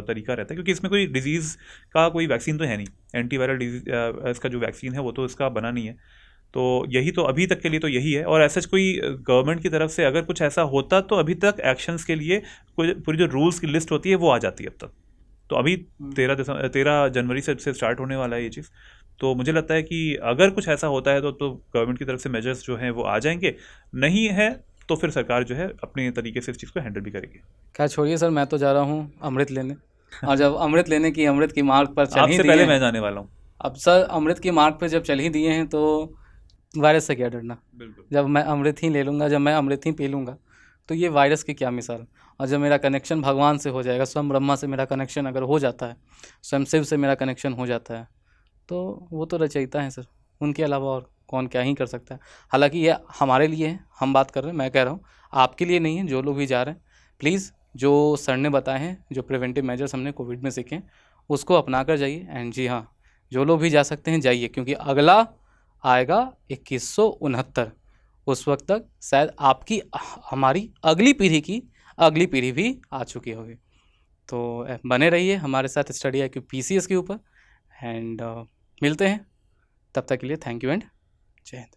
तरीका रहता है, क्योंकि इसमें कोई डिजीज़ का कोई वैक्सीन तो है नहीं। एंटीवायरल डिजीज इसका जो वैक्सीन है वो तो इसका बना नहीं है। तो यही तो अभी तक के लिए तो यही है। और ऐसा कोई गवर्नमेंट की तरफ से अगर कुछ ऐसा होता तो अभी तक एक्शंस के लिए कोई पूरी जो रूल्स की लिस्ट होती है वो आ जाती है अब तक। तो अभी 13 जनवरी से स्टार्ट होने वाला है ये चीज़। तो मुझे लगता है कि अगर कुछ ऐसा होता है तो गवर्नमेंट की तरफ से मेजर्स जो हैं वो आ जाएंगे। नहीं है तो फिर सरकार जो है अपने तरीके से इस चीज़ को हैंडल भी करेगी। क्या, छोड़िए सर, मैं तो जा रहा हूँ अमृत लेने, और जब अमृत की मार्ग पर चल ही आपसे दिए पहले हैं, मैं जाने वाला हूँ। अब सर अमृत की मार्ग पर जब चल ही दिए हैं तो वायरस से क्या डरना। बिल्कुल। जब मैं अमृत ही ले लूँगा, जब मैं अमृत ही पी लूँगा, तो ये वायरस की क्या मिसाल। और जब मेरा कनेक्शन भगवान से हो जाएगा, स्वयं ब्रह्मा से मेरा कनेक्शन अगर हो जाता है, स्वयं शिव से मेरा कनेक्शन हो जाता है, तो वो तो रचयिता हैं सर, उनके अलावा और कौन क्या ही कर सकता है। हालांकि ये हमारे लिए है, हम बात कर रहे हैं, मैं कह रहा हूँ आपके लिए नहीं है। जो लोग भी जा रहे हैं, प्लीज़ जो सर ने बताए हैं, जो प्रिवेंटिव मेजर्स हमने कोविड में सीखे हैं, उसको अपना कर जाइए। एंड जी हाँ, जो लोग भी जा सकते हैं जाइए, क्योंकि अगला आएगा 2169। उस वक्त तक शायद आपकी हमारी अगली पीढ़ी भी आ चुकी होगी। तो बने रहिए हमारे साथ स्टडी IQ PCS के ऊपर। एंड मिलते हैं, तब तक के लिए थैंक यू एंड जय हिंद।